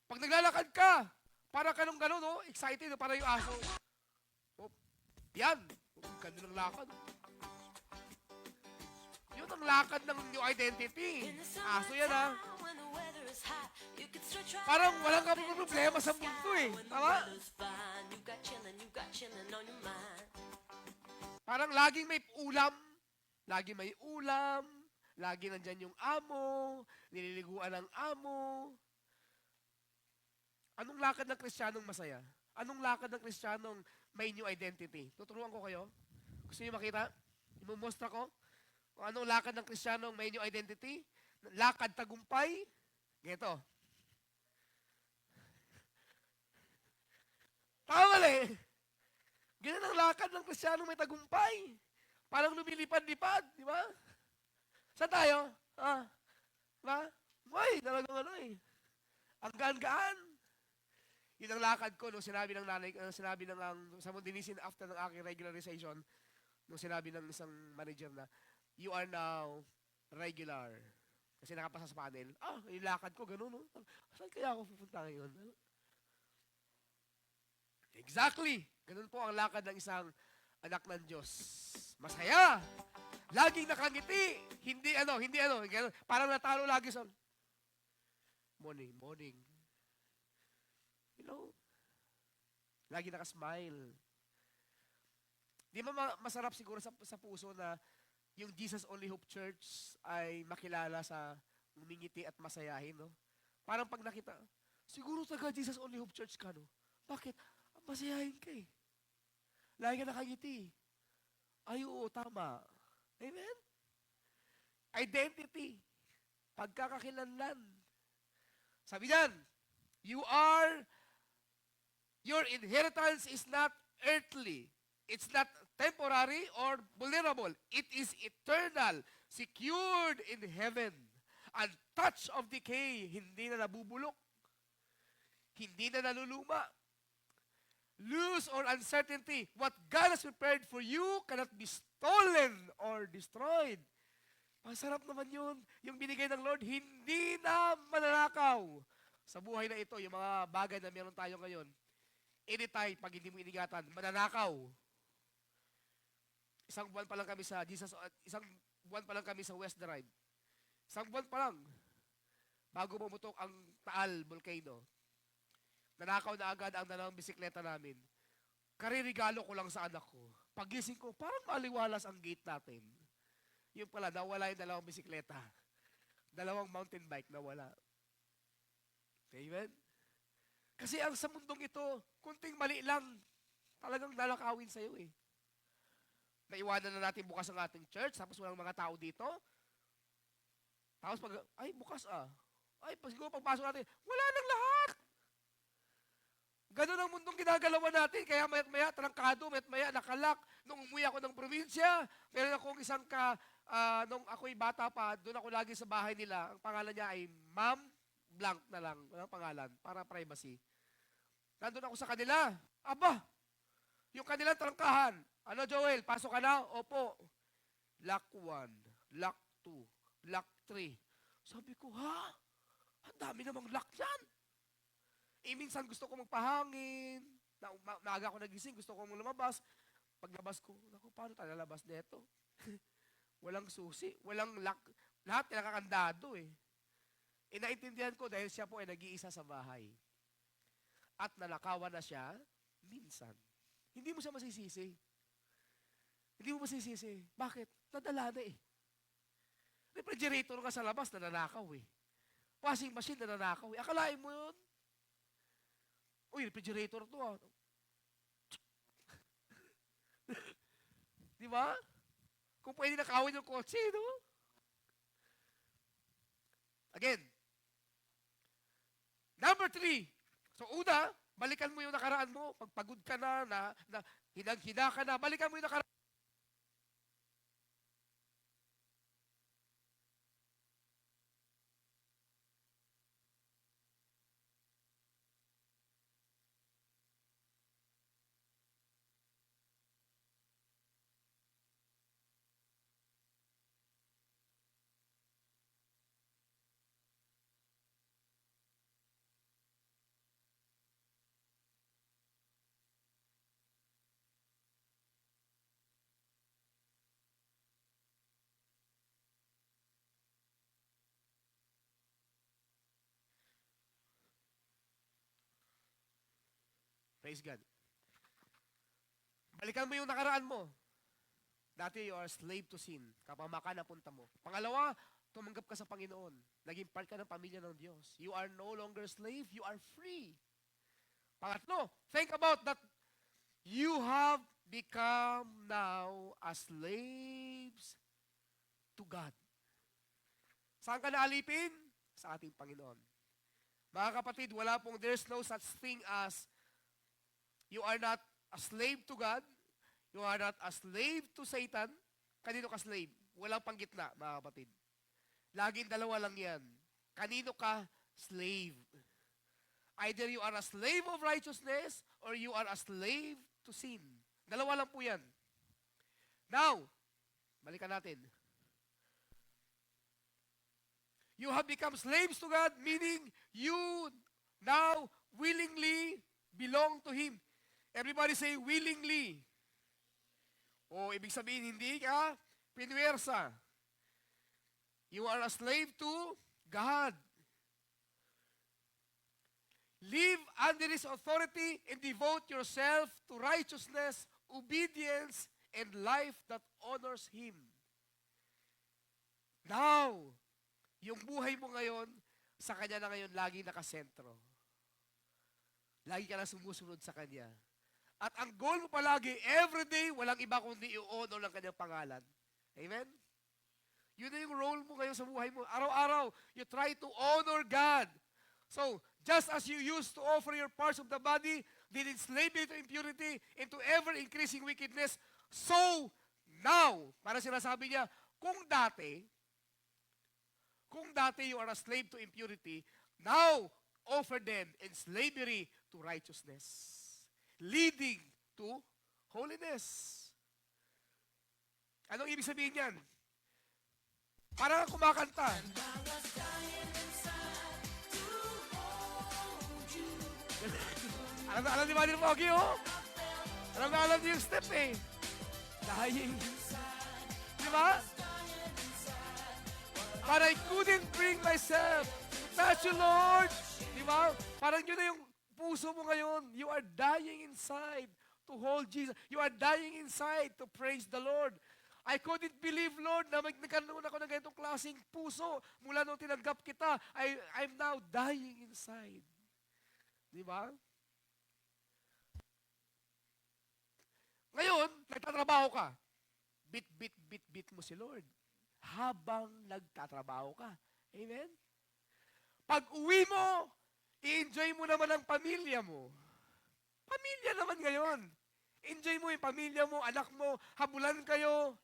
Pag naglalakad ka, para ka nung gano'n, no? Excited, no? Para yung aso. Oh, yan. Ganda ng lakad. Yun ang lakad ng new identity. Aso yan, ha? Parang walang ka problema sa mundo, eh. Tama? Parang laging may ulam. Laging may ulam. Lagi nandyan yung amo, nililiguan ng amo. Anong lakad ng Kristiyanong masaya? Anong lakad ng Kristiyanong may new identity? Tuturuan ko kayo. Gusto niyo makita? Imumostra ko kung anong lakad ng Kristiyanong may new identity. Lakad tagumpay. Ganito. Tama mali. Ganyan ang lakad ng Kristiyanong may tagumpay. Parang lumilipad-lipad, di ba? Saan tayo? Diba? Uy, talagang ano eh. Ang gaan-gaan. Yun ang lakad ko nung sinabi ng nanay, sinabi ng sa Mondinisin after ng aking regularization, nung sinabi ng isang manager na, you are now regular. Kasi nakapasa sa panel. Yung lakad ko, ganun, no? Saan kaya ako pupunta ngayon? Exactly. Ganun po ang lakad ng isang anak ng Diyos. Masaya. Laging nakangiti. Hindi ano. Ganun. Parang natalo lagi sa morning. You know? Lagi nakasmile. Di ba masarap siguro sa puso na yung Jesus Only Hope Church ay makilala sa umingiti at masayahin, no? Parang pag nakita, siguro taga Jesus Only Hope Church ka, no? Bakit? Masayahin ka eh. Lagi ka nakangiti. Ay, oo, tama. Amen? Identity. Pagkakakilanlan. Sabi niyan, your inheritance is not earthly. It's not temporary or vulnerable. It is eternal, secured in heaven. Untouched of decay, hindi na nabubulok. Hindi na naluluma. Loss or uncertainty, what God has prepared for you cannot be stolen or destroyed. Masarap naman yun. Yung binigay ng Lord, hindi na mananakaw. Sa buhay na ito, yung mga bagay na meron tayo ngayon, anytime, pag hindi mo iningatan, mananakaw. Isang buwan pa lang kami sa West Drive. Isang buwan pa lang, bago pumutok ang Taal Volcano. Nanakaw na agad ang dalawang bisikleta namin. Karirigalo ko lang sa anak ko. Pagising ko, parang maliwalas ang gate natin. Yung pala, nawala yung dalawang bisikleta. Dalawang mountain bike, nawala. Amen? Kasi ang sa mundong ito, kunting mali lang, talagang lalakawin sa'yo eh. Naiwanan na natin bukas ang ating church, tapos walang mga tao dito. Tapos bukas ah. Siguro pagpasok natin, wala nang lahat. Ganun ang mundong ginagalawan natin. Kaya mayat-maya, trangkado, mayat-maya, nakalak. Nung umuwi ako ng probinsya, meron akong isang nung ako'y bata pa, doon ako lagi sa bahay nila. Ang pangalan niya ay Ma'am Blank na lang. Walang pangalan, para privacy. Nandun ako sa kanila. Aba, yung kanilang trangkahan. Ano, Joel? Pasok ka na? Opo. Lock 1, lock 2, lock 3. Sabi ko, ha? Ang dami namang lock yan. Minsan gusto ko magpahangin. Maaga ako nagising, gusto ko lumabas. Paglabas ko, naku, paano tayo lalabas nito? Walang susi, walang lock. Lahat nakakandado eh. Naintindihan ko dahil siya po ay nag-iisa sa bahay. At nanakawan na siya, minsan. Hindi mo siya masisisi. Hindi mo masisisi. Bakit? Nadala na eh. Refrigerator ka sa labas, nananakaw eh. Washing machine, nananakaw eh. Akalain mo yun? Uy, refrigerator to ah. Di ba? Kung pwede nakawin yung kotse, no? Again. Number 3. So, una, balikan mo yung nakaraan mo. Pagpagod ka na hinang-hina ka na, balikan mo yung nakaraan. Praise God. Balikan mo yung nakaraan mo. Dati you are a slave to sin. Kapamakan na punta mo. Pangalawa, tumanggap ka sa Panginoon. Naging part ka ng pamilya ng Diyos. You are no longer slave, you are free. Pangatlo, think about that you have become now as slaves to God. Saan ka naalipin? Sa ating Panginoon. Mga kapatid, there's no such thing as you are not a slave to God, you are not a slave to Satan. Kanino ka slave? Walang panggitna, mga kapatid. Laging dalawa lang yan. Kanino ka slave? Either you are a slave of righteousness or you are a slave to sin. Dalawa lang po yan. Now, balikan natin. You have become slaves to God, meaning you now willingly belong to Him. Everybody say, willingly. O, ibig sabihin, hindi ka pinwersa. You are a slave to God. Live under His authority and devote yourself to righteousness, obedience, and life that honors Him. Now, yung buhay mo ngayon, sa Kanya na ngayon lagi nakasentro. Lagi ka na sumusunod sa Kanya. At ang goal mo palagi, everyday, walang iba kundi i-honor ng Kanyang pangalan. Amen? Yun na yung role mo ngayon sa buhay mo. Araw-araw, you try to honor God. So, just as you used to offer your parts of the body, did enslave it to impurity, into ever-increasing wickedness, so now, para sinasabi niya, kung dati you are a slave to impurity, now, offer them in slavery to righteousness, leading to holiness. Anong ibig sabihin yan? Parang kumakanta. alam ni Manny Pogi, oh? Alam niyo yung step, eh. Dying. Di ba? But I couldn't bring myself. Touch you, Lord. Di ba? Parang yun na yung puso mo ngayon. You are dying inside to hold Jesus. You are dying inside to praise the Lord. I couldn't believe, Lord, na nagkaroon ako ng ganitong klaseng puso. Mula nung tinanggap kita, I'm now dying inside. Di ba? Ngayon, nagtatrabaho ka. Bit mo si Lord. Habang nagtatrabaho ka. Amen? Pag uwi mo, i-enjoy mo naman ang pamilya mo. Pamilya naman ngayon. Enjoy mo yung pamilya mo, anak mo, habulan kayo.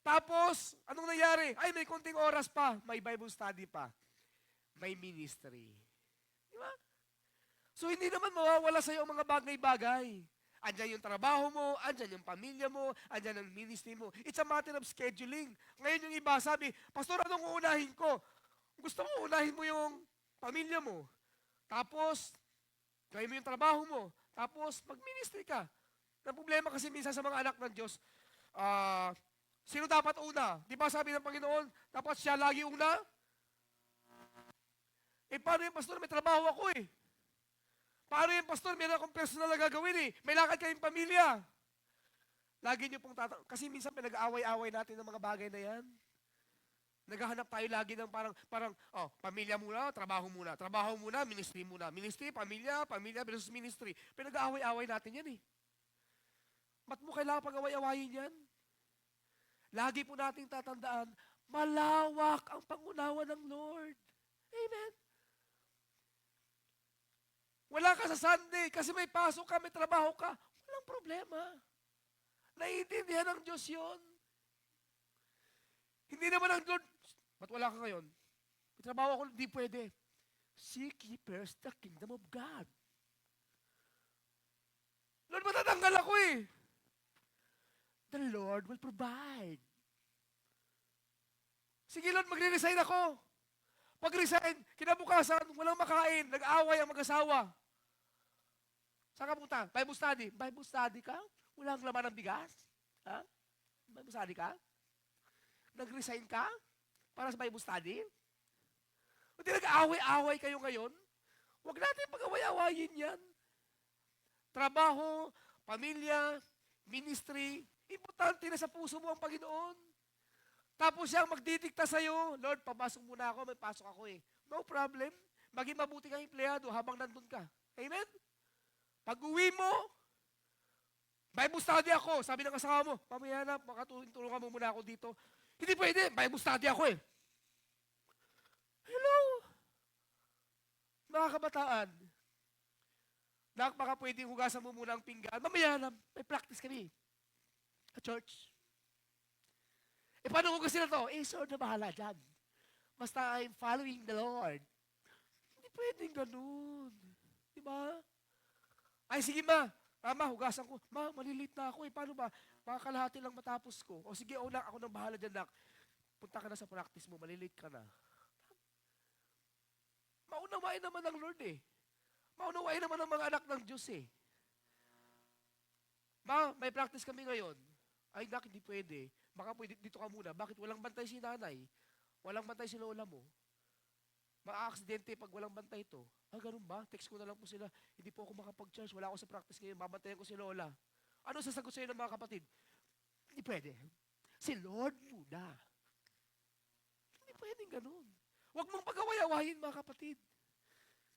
Tapos, anong nangyari? Ay, may konting oras pa. May Bible study pa. May ministry. Di ba? So, hindi naman mawawala sa'yo ang mga bagay-bagay. Andyan yung trabaho mo, andyan yung pamilya mo, andyan ang ministry mo. It's a matter of scheduling. Ngayon yung iba sabi, Pastor, anong uunahin ko? Gusto mo unahin mo yung pamilya mo. Tapos, gawin mo yung trabaho mo. Tapos, mag-ministry ka. Ang problema kasi minsan sa mga anak ng Diyos, sino dapat una? Di ba sabi ng Panginoon, dapat siya lagi una? Paano yung pastor? May trabaho ako eh. Paano yung pastor? Meron akong personal na gagawin eh. May lakad kayong pamilya. Lagi niyo pong kasi minsan pinag-aaway-aaway natin ng mga bagay na yan. Naghahanap tayo lagi ng parang, pamilya muna, trabaho muna, ministry muna. Ministry, pamilya versus ministry. Pinag-aaway-aaway natin yan eh. Ba't mo kailangan pag-away-awayin yan? Lagi po nating tatandaan, malawak ang pangunawa ng Lord. Amen. Wala ka sa Sunday kasi may pasok ka, may trabaho ka. Walang problema. Naiintindihan ng Diyos yun. Hindi naman ang Lord, ba't wala ka ngayon? May trabaho ako, hindi pwede. Seek ye first the kingdom of God. Lord, matatanggal ako eh. The Lord will provide. Sige Lord, magre-resign ako. Pag-resign, kinabukasan, walang makain, nag-aaway ang mag-asawa. Saan ka punta? Bible study. Bible study ka? Walang laman ng bigas? Ha? Bible study ka? Nag-resign ka? Para sa Bible study? O di nag-aaway-aaway kayo ngayon? Huwag natin pag-away-awayin yan. Trabaho, pamilya, ministry, importante na sa puso mo ang Panginoon. Tapos siyang magdidikta sa'yo, Lord, papasok muna ako, may pasok ako eh. No problem. Maging mabuti kang empleyado habang nandun ka. Amen? Pag uwi mo, Bible study ako. Sabi ng asawa mo, mamaya na, makatulungan mo muna ako dito. Hindi pwede, Bible study ako eh. Hello? Mga kabataan, baka pwedeng hugasan mo muna ang pinggan. Mamaya na, may practice kami. Sa church. Paano hugasin na to? Lord na bahala dyan. Basta I'm following the Lord. Hindi pwedeng ganun. Diba? Ay, sige ma. Hugasan ko. Ma, malilate na ako eh. Paano ba? Baka kalahati lang matapos ko. O sige, ako nang bahala dyan, nak. Punta ka na sa practice mo. Malilate ka na. Maunawain naman ng Lord eh. Maunawain naman ng mga anak ng Diyos eh. Ma, may practice kami ngayon. Ay, nak, hindi pwede. Baka pwede dito ka muna. Bakit walang bantay si nanay? Walang bantay si lola mo? Maa-aksidente pag walang bantay ito. Ganun ba? Text ko na lang po sila. Hindi po ako makapag-charge. Wala ako sa practice ngayon. Babantayan ko si lola. Ano sasagot sa'yo ng mga kapatid? Hindi pwede. Si Lord muna. Hindi pwedeng ganun. Huwag mong pag-away-awayin, mga kapatid.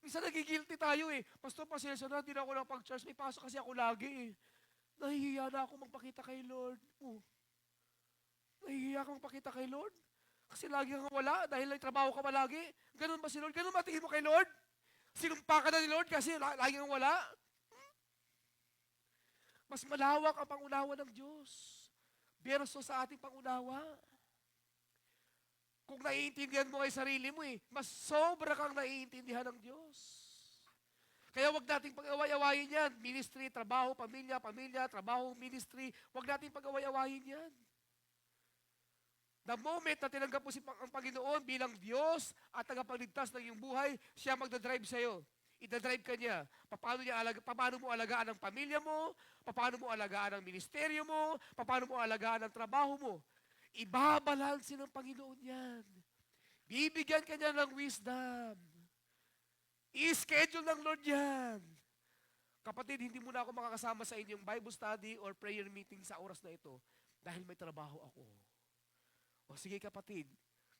Minsan nagigilty tayo eh. Pastor, pasensya na, hindi na ako nakapag-charge. May pasok kasi ako lagi eh. Nahihiya na ako magpakita kay Lord. Nahihiya ka magpakita kay Lord? Kasi lagi kang wala dahil may trabaho ka malagi. Ganun ba si Lord? Ganun ba tingin mo kay Lord? Sinumpa ka na ni Lord kasi lagi kang wala? Mas malawak ang pangunawa ng Diyos verso sa ating pangunawa. Kung naiintindihan mo kay sarili mo mas sobra kang naiintindihan ng Diyos. Kaya wag nating pag-away-awayin yan. Ministry, trabaho, pamilya, trabaho, ministry. Wag nating pag-away-awayin yan. The moment na tinanggap mo ang Panginoon bilang Diyos at tagapagligtas ng iyong buhay, siya magdadrive sa'yo. Idadrive ka niya. Paano mo alagaan ang pamilya mo? Paano mo alagaan ang ministeryo mo? Paano mo alagaan ang trabaho mo? Ibabalansin ng Panginoon yan. Bibigyan ka niya ng wisdom. I-schedule ng Lord yan. Kapatid, hindi mo na ako makakasama sa inyong Bible study or prayer meeting sa oras na ito dahil may trabaho ako. O sige kapatid,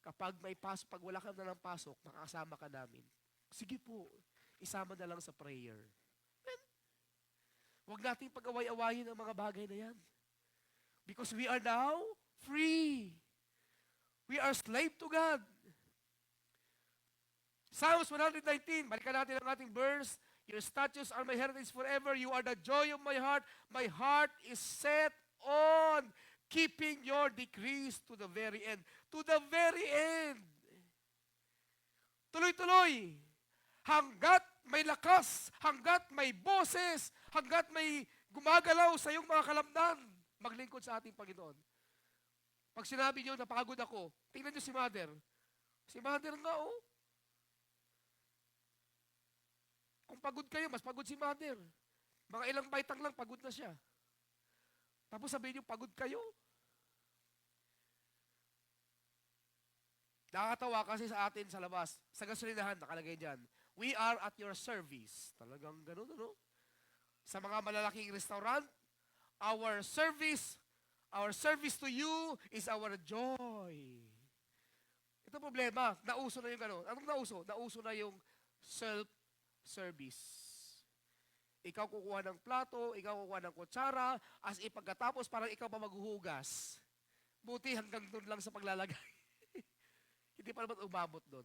kapag may pasok, pag wala ka na ng pasok, makakasama ka namin. Sige po, isama na lang sa prayer. Amen. Huwag nating pag-away-awayin ang mga bagay na yan. Because we are now free. We are slave to God. Psalms 119, balikan natin ang ating verse. Your statutes are my heritage forever. You are the joy of my heart. My heart is set on keeping your decrees to the very end. To the very end. Tuloy-tuloy. Hanggat may lakas, hanggat may boses, hanggat may gumagalaw sa iyong mga kalamnan, maglingkod sa ating Panginoon. Pag sinabi niyo, napagod ako, tingnan niyo si Mother. Si Mother nga, oh. Kung pagod kayo, mas pagod si Mother. Mga ilang baitang lang, pagod na siya. Tapos sabihin niyo, pagod kayo. Nakakatawa kasi sa atin sa labas, sa gasolinahan, nakalagay dyan, we are at your service. Talagang ganun, ano? Sa mga malalaking restaurant, our service to you is our joy. Ito problema, nauso na yung gano'n. Anong nauso? Nauso na yung self-service. Ikaw kukuha ng plato, ikaw kukuha ng kutsara, as ipagkatapos parang ikaw pa maghuhugas. Buti hanggang doon lang sa paglalagay. Hindi pa naman umabot doon.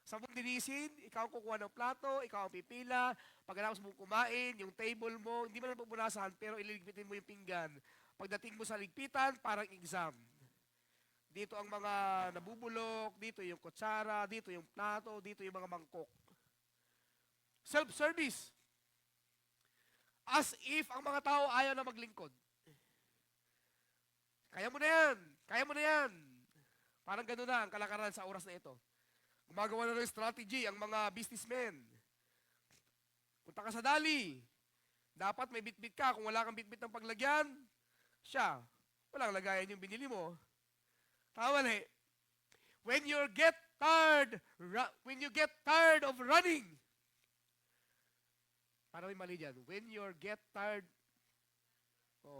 Sa mong dinisin, ikaw ang kukuha ng plato, ikaw ang pipila, pagkatapos mong kumain, yung table mo, hindi mo na pupunasan, pero ililigpitin mo yung pinggan. Pagdating mo sa ligpitan, parang exam. Dito ang mga nabubulok, dito yung kutsara, dito yung plato, dito yung mga mangkok. Self-service. As if ang mga tao ayaw na maglingkod. Kaya mo na yan, kaya mo na yan. Parang gano'n na ang kalakaran sa oras na ito. Gumagawa na ng strategy ang mga businessmen. Punta ka sa dali. Dapat may bitbit ka. Kung wala kang bitbit ng paglagyan, siya, walang lagayan yung binili mo. Tama na eh. When you get tired of running, parang may mali dyan. When you get tired,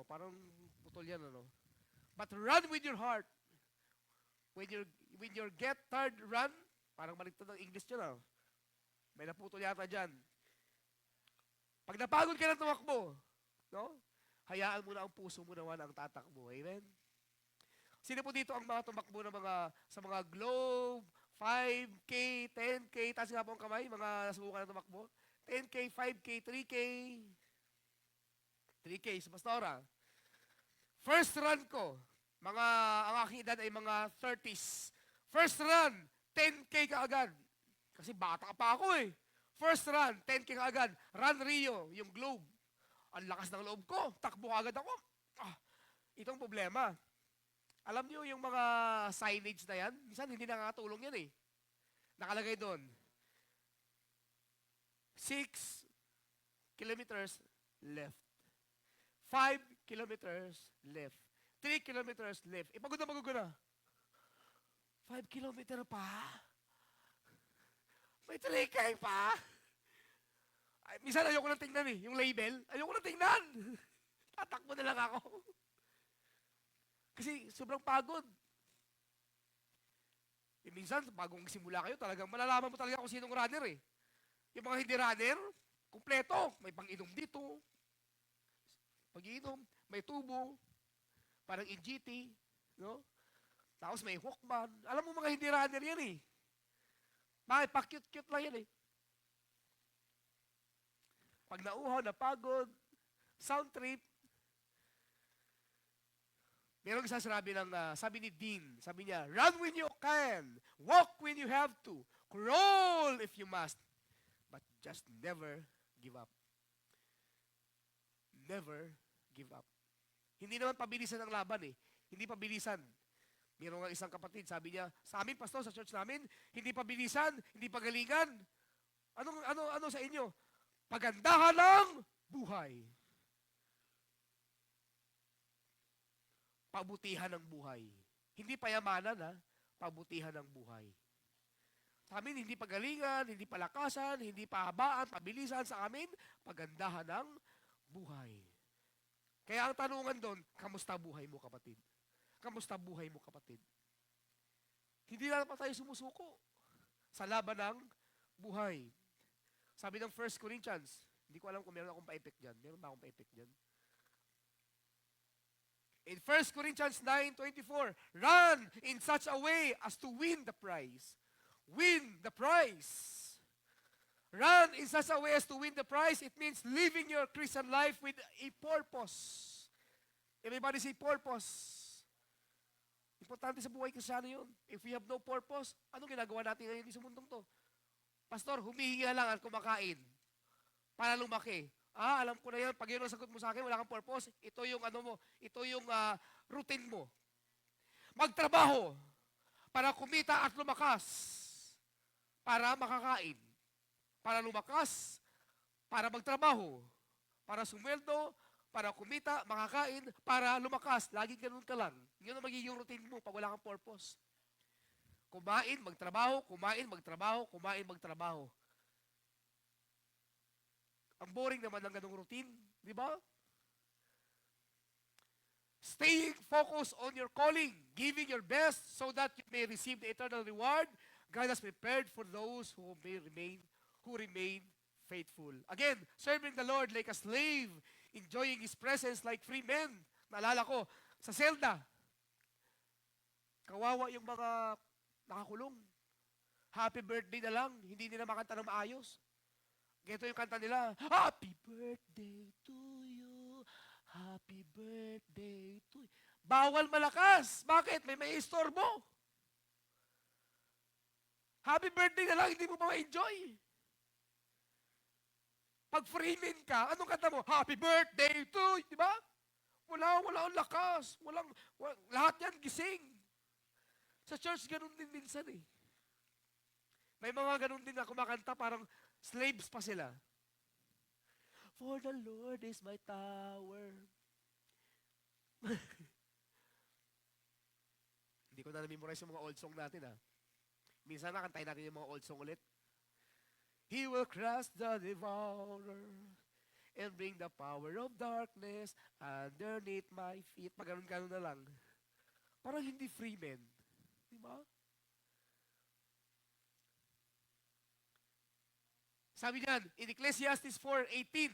parang putol yan, ano? But run with your heart. When you get tired, run. Parang maligtad ng English dyan, ah. May naputol yata dyan. Pag napagod ka ng tumakbo, no? Hayaan mo na ang puso mo naman ang tatakbo. Amen? Sino po dito ang mga tumakbo ng sa mga Globe, 5K, 10K, taas nga po ang kamay, mga nasubukan na tumakbo? 10K, 5K, 3K. 3K sa Pastora. First run ko, ang aking edad ay mga 30s. First run, 10K ka agad. Kasi bata pa ako eh. First run, 10K ka agad. Run Rio, yung Globe. Ang lakas ng loob ko. Takbo agad ako. Itong problema. Alam niyo yung mga signage na yan? Minsan hindi nakakatulong yan eh. Nakalagay doon. 6 kilometers left. 5 kilometers left. 3 kilometers left. Pagod na. 5 kilometer pa? May 3K pa? Ay, minsan ayoko nang tingnan eh. Yung label, ayoko nang tingnan. Tatakbo na lang ako. Kasi sobrang pagod. Minsan, bagong simula kayo, talagang malalaman mo talaga kung sinong runner eh. Yung mga hindi runner, kumpleto. May pang-inom dito. Pag-inom, may tubo. Parang NGT. No? Tapos may Walkman. Alam mo mga hindi runner yan eh. Bakit? Pa-cute-cute lang yan eh. Pag nauhaw, napagod, sound trip, merong sabi ni Dean, sabi niya, run when you can, walk when you have to, crawl if you must, but just never give up. Never give up. Hindi naman pabilisan ang laban eh. Hindi pabilisan. Meron nga isang kapatid, sabi niya, sa amin, pastor, sa church namin, hindi pabilisan, hindi pagalingan. Ano sa inyo? Pagandahan ng buhay. Pabutihan ng buhay. Hindi payamanan, ha? Pabutihan ng buhay. Sa amin, hindi pagalingan, hindi palakasan, hindi pahabaan, pabilisan. Sa amin, pagandahan ng buhay. Kaya ang tanungan doon, kamusta buhay mo, kapatid? Kamusta buhay mo, kapatid? Hindi na pa tayo sumusuko sa laban ng buhay. Sabi ng 1 Corinthians, hindi ko alam kung meron akong pa-effect dyan. Meron ba akong pa-effect dyan? In 1 Corinthians 9:24, run in such a way as to win the prize. Win the prize. Run in such a way as to win the prize. It means living your Christian life with a purpose. Everybody say purpose. Importante sa buhay Kristyano yun. If we have no purpose, anong ginagawa natin ngayon sa mundong to? Pastor, humihinga lang at kumakain para lumaki. Alam ko na yan. Pag yun ang sagot mo sa akin, wala kang purpose. Ito yung ano mo, ito yung routine mo. Magtrabaho para kumita at lumakas. Para makakain. Para lumakas. Para magtrabaho. Para sumweldo. Para kumita, makakain. Para lumakas. Laging ganun ka lang. Yun ang magiging routine mo pag wala kang purpose. Kumain, magtrabaho, kumain, magtrabaho, kumain, magtrabaho. Ang boring naman ng ganung routine, di ba? Staying focused on your calling, giving your best so that you may receive the eternal reward God has prepared for those who remain faithful. Again, serving the Lord like a slave, enjoying His presence like free men. Naalala ko, sa selda, kawawa yung mga nakakulong. Happy birthday na lang, hindi nila makanta ng maayos. Ganito yung kanta nila, Happy birthday to you, happy birthday to you. Bawal malakas. Bakit? May istorbo. Happy birthday na lang, hindi mo pa ma-enjoy. Pag freeman ka, anong kanta mo? Happy birthday to you, di ba? Wala ang lakas. Lahat yan gising. Sa church, ganun din minsan eh. May mga ganun din na kumakanta, parang slaves pa sila. For the Lord is my tower. Hindi ko na na-memorize yung mga old song natin Minsan nakantayin natin yung mga old song ulit. He will crush the devourer and bring the power of darkness underneath my feet. Pag ganun na lang. Parang hindi free men. Diba? Sabi niyan, in Ecclesiastes 4:18,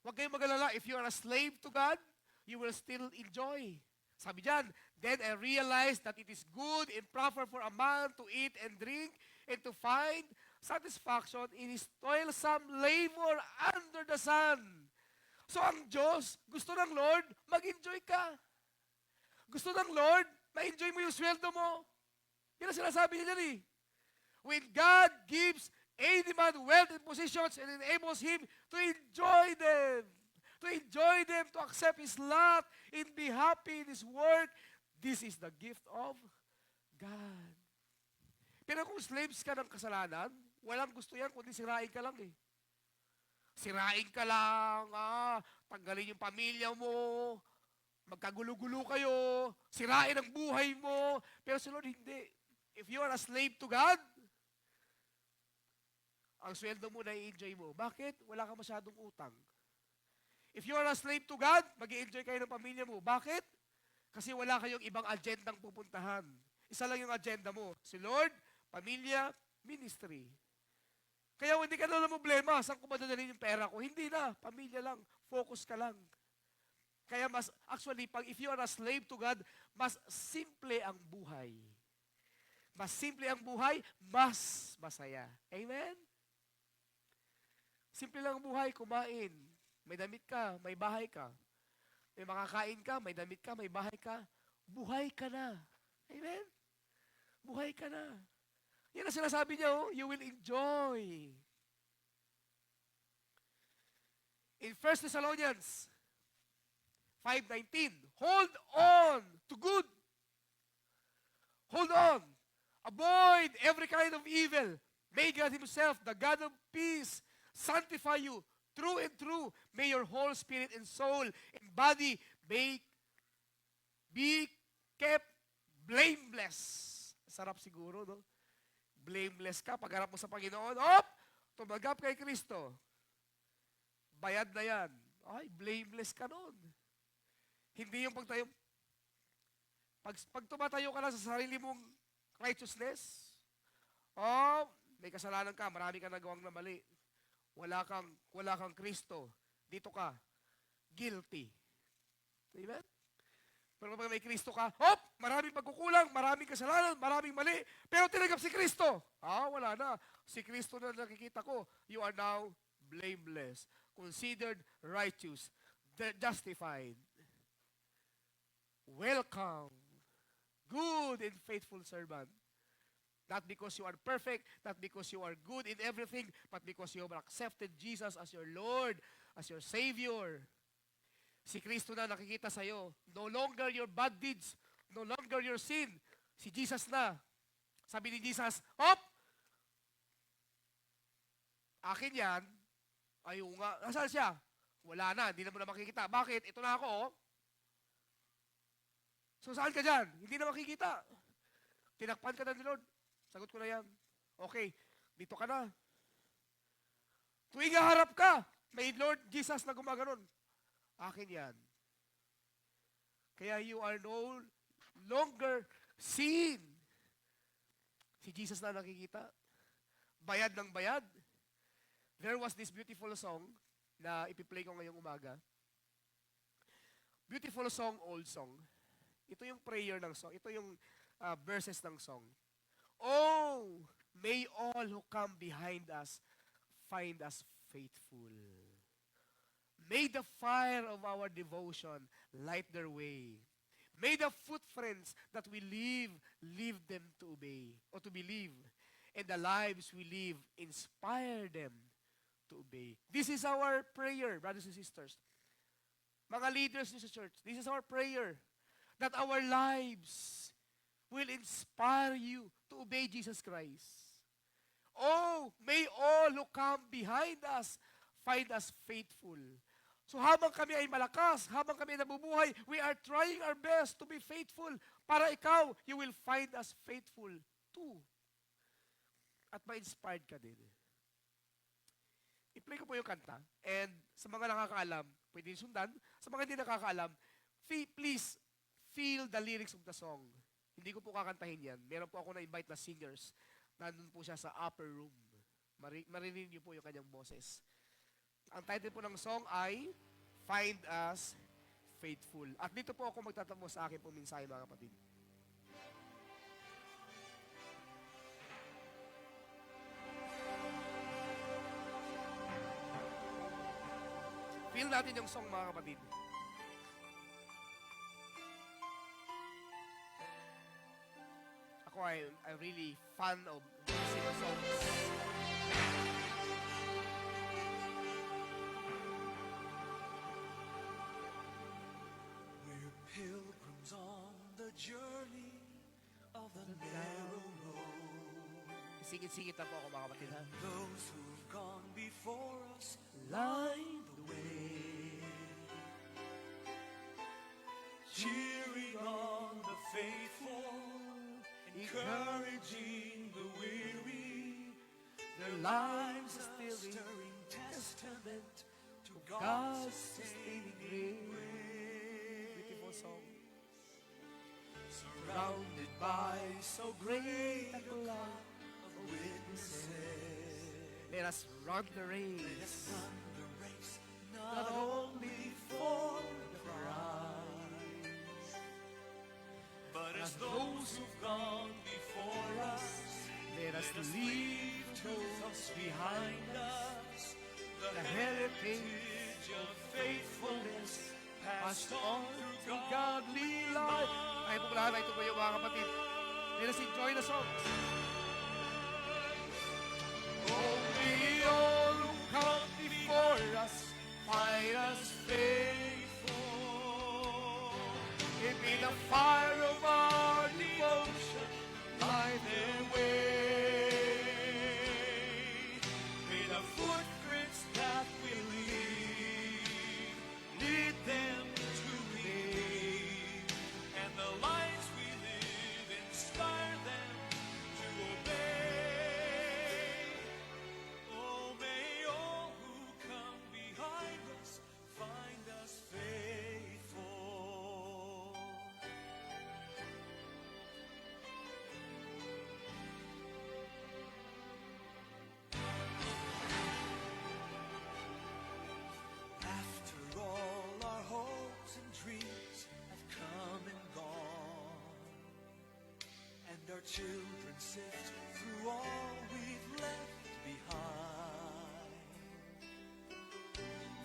huwag kayong mag-alala, if you are a slave to God, you will still enjoy. Sabi niyan, then I realized that it is good and proper for a man to eat and drink and to find satisfaction in his toilsome labor under the sun. So ang Diyos, gusto ng Lord, mag-enjoy ka. Gusto ng Lord, ma-enjoy mo yung sweldo mo. Yan ang sinasabi niya dyan When God gives any man wealth and positions and enables him to enjoy them, to accept his lot, and be happy in his work, this is the gift of God. Pero kung slaves ka ng kasalanan, walang gusto yan, kundi sirain ka lang Sirain ka lang, tanggalin yung pamilya mo, magkagulo-gulo kayo, sirain ang buhay mo. Pero si Lord, hindi. If you are a slave to God, ang sweldo mo na i-enjoy mo. Bakit? Wala ka masyadong utang. If you are a slave to God, mag-i-enjoy kayo ng pamilya mo. Bakit? Kasi wala kayong ibang agendang pupuntahan. Isa lang yung agenda mo. Si Lord, pamilya, ministry. Kaya hindi ka na problema, saan ko madadalhin yung pera ko? Hindi na, pamilya lang. Focus ka lang. Kaya if you are a slave to God, mas simple ang buhay. Mas simple ang buhay, mas masaya. Amen? Simple lang ang buhay, kumain. May damit ka, may bahay ka. May makakain ka, may damit ka, may bahay ka. Buhay ka na. Amen? Buhay ka na. Yan ang sinasabi niya, you will enjoy. In 1 Thessalonians 5:19, hold on to good. Hold on. Avoid every kind of evil. May God Himself, the God of peace, sanctify you true and true. May your whole spirit and soul and body be kept blameless. Sarap siguro, no? Blameless ka, pagharap mo sa Panginoon, tumanggap kay Kristo. Bayad na yan. Ay, blameless ka nun. Hindi yung pag tumatayo ka lang sa sarili mong righteousness, may kasalanan ka, marami kang nagawang na mali. Wala kang Kristo. Dito ka, guilty. Amen? Pero pag may Kristo ka, maraming pagkukulang, maraming kasalanan, maraming mali, pero tinanggap si Kristo. Wala na. Si Kristo na nakikita ko. You are now blameless, considered righteous, justified. Welcome, good and faithful servant. Not because you are perfect, not because you are good in everything, but because you have accepted Jesus as your Lord, as your Savior. Si Kristo na nakikita sa'yo. No longer your bad deeds, no longer your sin. Si Jesus na. Sabi ni Jesus, hop! Akin yan. Ayaw nga. Nasaan siya? Wala na, hindi na mo na makikita. Bakit? Ito na ako, oh. So saan ka dyan? Hindi na makikita. Tinakpan ka na ni Lord. Sagot ko na yan. Okay, dito ka na. Tuwing harap ka, may Lord Jesus na gumaganon. Akin yan. Kaya you are no longer seen. Si Jesus na nakikita. Bayad ng bayad. There was this beautiful song na ipiplay ko ngayong umaga. Beautiful song, old song. Ito yung prayer ng song. Ito yung verses ng song. Oh, may all who come behind us find us faithful. May the fire of our devotion light their way. May the footprints that we leave them to obey or to believe. And the lives we live inspire them to obey. This is our prayer, brothers and sisters. Mga leaders in the church, this is our prayer. That our lives will inspire you to obey Jesus Christ. Oh, may all who come behind us find us faithful. So habang kami ay malakas, habang kami ay nabubuhay, we are trying our best to be faithful. Para ikaw, you will find us faithful too. At ma-inspired ka din. I-play ko po yung kanta. And sa mga nakakaalam, pwede sundan. Sa mga hindi nakakaalam, please feel the lyrics of the song. Hindi ko po kakantahin yan. Meron po ako na-invite na singers. Nandun po siya sa upper room. Marinig niyo po yung kanyang boses. Ang title po ng song ay Find Us Faithful. At dito po ako magtatapos sa akin po mensahe, mga kapatid. Feel natin yung song, mga kapatid. Ako ay really fan of listening songs. We're pilgrims on the journey of the narrow road. Singit-singit na po ako, mga kapatid, ha? Those who've gone before us light the way, cheering on the faithful, encouraging the weary. Their lives a stirring testament to God's sustaining grace. Beautiful song. Surrounded by so great a cloud of witnesses, Let us run the let race. us run the race, not only for the prize, but as those who've gone before us. Let us Let us leave leave to those behind us the heritage of faithfulness passed on through godly godly life. life. Ay po lahat, ito po yung mga kapatid. Let us enjoy the song. Only all who come before us find us faithful. It be the fire of our devotion. Light their way. May the footprints that we lead them to believe, and the lives we live inspire them to obey. Oh, may all who come behind us find us faithful. After all our hopes and dreams have come and gone, and our children sift through all we've left behind,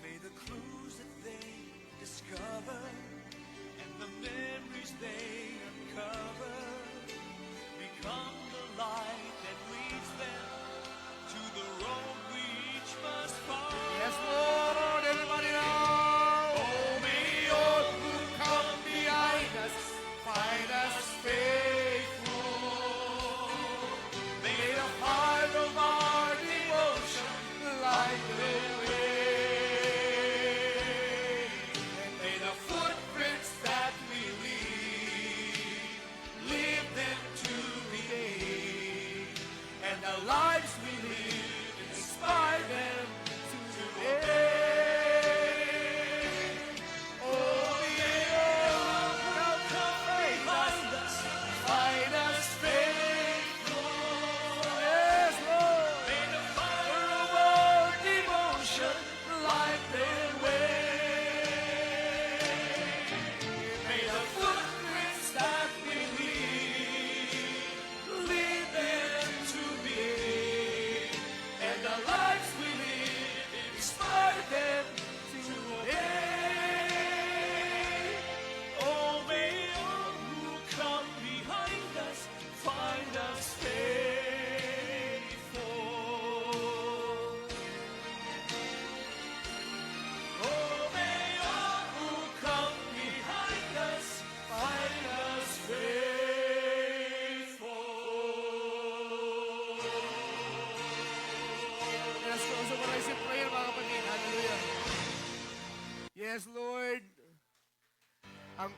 may the clues that they discover and the memories they uncover become the light that leads them to the road we each must find. Yes, Lord.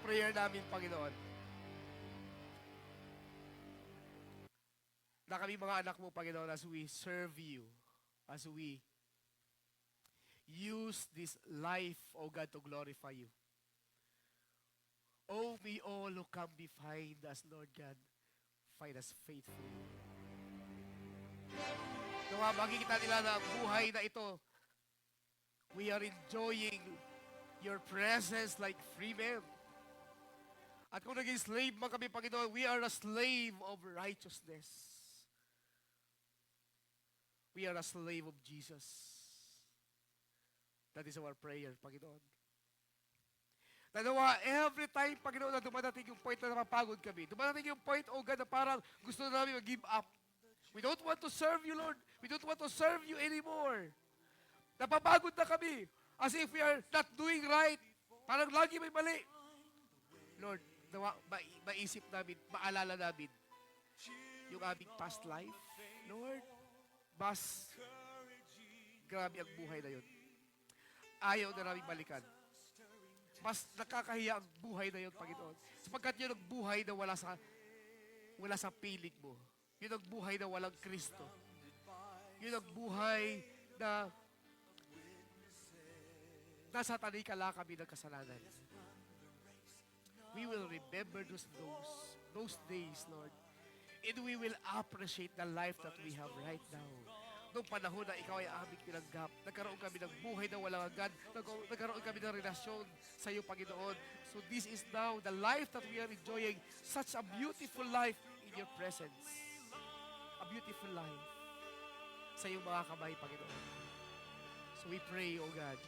prayer namin, Panginoon, na kami mga anak mo, Panginoon, as we serve you, as we use this life, O God, to glorify you. Oh, may all who come behind us, Lord God, find us faithful. Nawa, makikita nila na ang buhay na ito, we are enjoying your presence like free men. At kung naging slave man kami, Panginoon, we are a slave of righteousness. We are a slave of Jesus. That is our prayer, Panginoon. Nawa, every time, Panginoon, na dumadating yung point na napapagod kami, dumadating yung point, oh God, na parang gusto na namin mag-give up. We don't want to serve you, Lord. We don't want to serve you anymore. Napapagod na kami. As if we are not doing right. Parang lagi may mali. Lord, maisip namin, maalala namin yung aming past life. Lord, mas grabe ang buhay na yun. Ayaw na namin balikan. Mas nakakahiya ang buhay na yun, Panginoon. Sapagkat yun ang buhay na wala sa piling mo. Yun ang buhay na walang Kristo. Yun ang buhay na nasa talikala kami ng kasalanan. We will remember those days, Lord. And we will appreciate the life that we have right now. Noong panahon na ikaw ay aming pinanggap, nagkaroon kami ng buhay na walang hanggan, nagkaroon kami ng relasyon sa iyo, Panginoon. So this is now the life that we are enjoying, such a beautiful life in your presence. A beautiful life sa iyong mga kamay, Panginoon. So we pray, O God,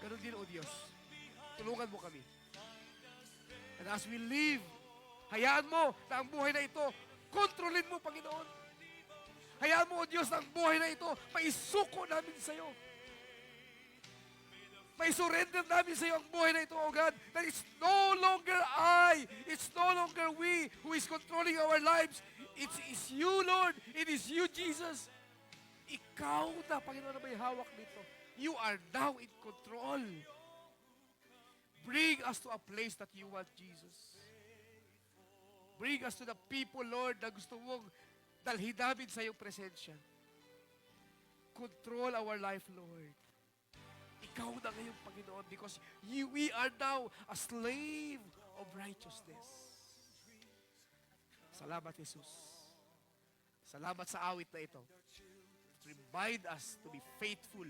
ganun din, O Diyos, tulungan mo kami. And as we live, hayaan mo na ang buhay na ito, kontrolin mo, Panginoon. Hayaan mo, O Diyos, na ang buhay na ito, maisuko namin sa iyo. May-surrender namin sa iyo ang buhay na ito, O God, that it's no longer I, it's no longer we who is controlling our lives. It is you, Lord. It is you, Jesus. Ikaw na, Panginoon, na may hawak nito. You are now in control. Bring us to a place that you want, Jesus. Bring us to the people, Lord, na gusto mong dalhin namin sa iyong presensya. Control our life, Lord. Ikaw na ngayon, Panginoon, because we are now a slave of righteousness. Salamat, Jesus. Salamat sa awit na ito. Remind us to be faithful.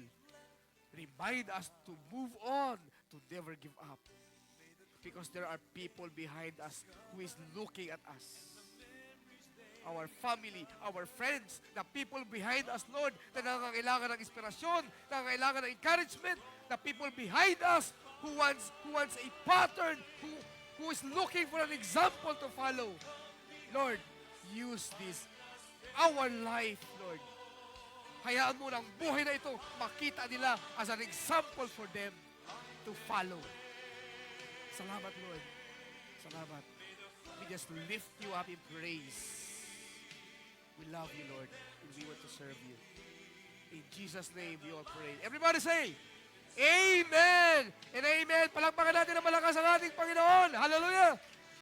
Remind us to move on, to never give up. Because there are people behind us who is looking at us. Our family, our friends, the people behind us, Lord, na nangangailangan ng inspirasyon, nangangailangan ng encouragement, the people behind us who wants a pattern, who is looking for an example to follow. Lord, use this, our life, Lord. Hayaan mo ng buhay na ito, makita nila as an example for them to follow. Salamat, Lord. Salamat. We just lift you up in praise. We love you, Lord, and we want to serve you. In Jesus' name, we all pray. Everybody say, Amen!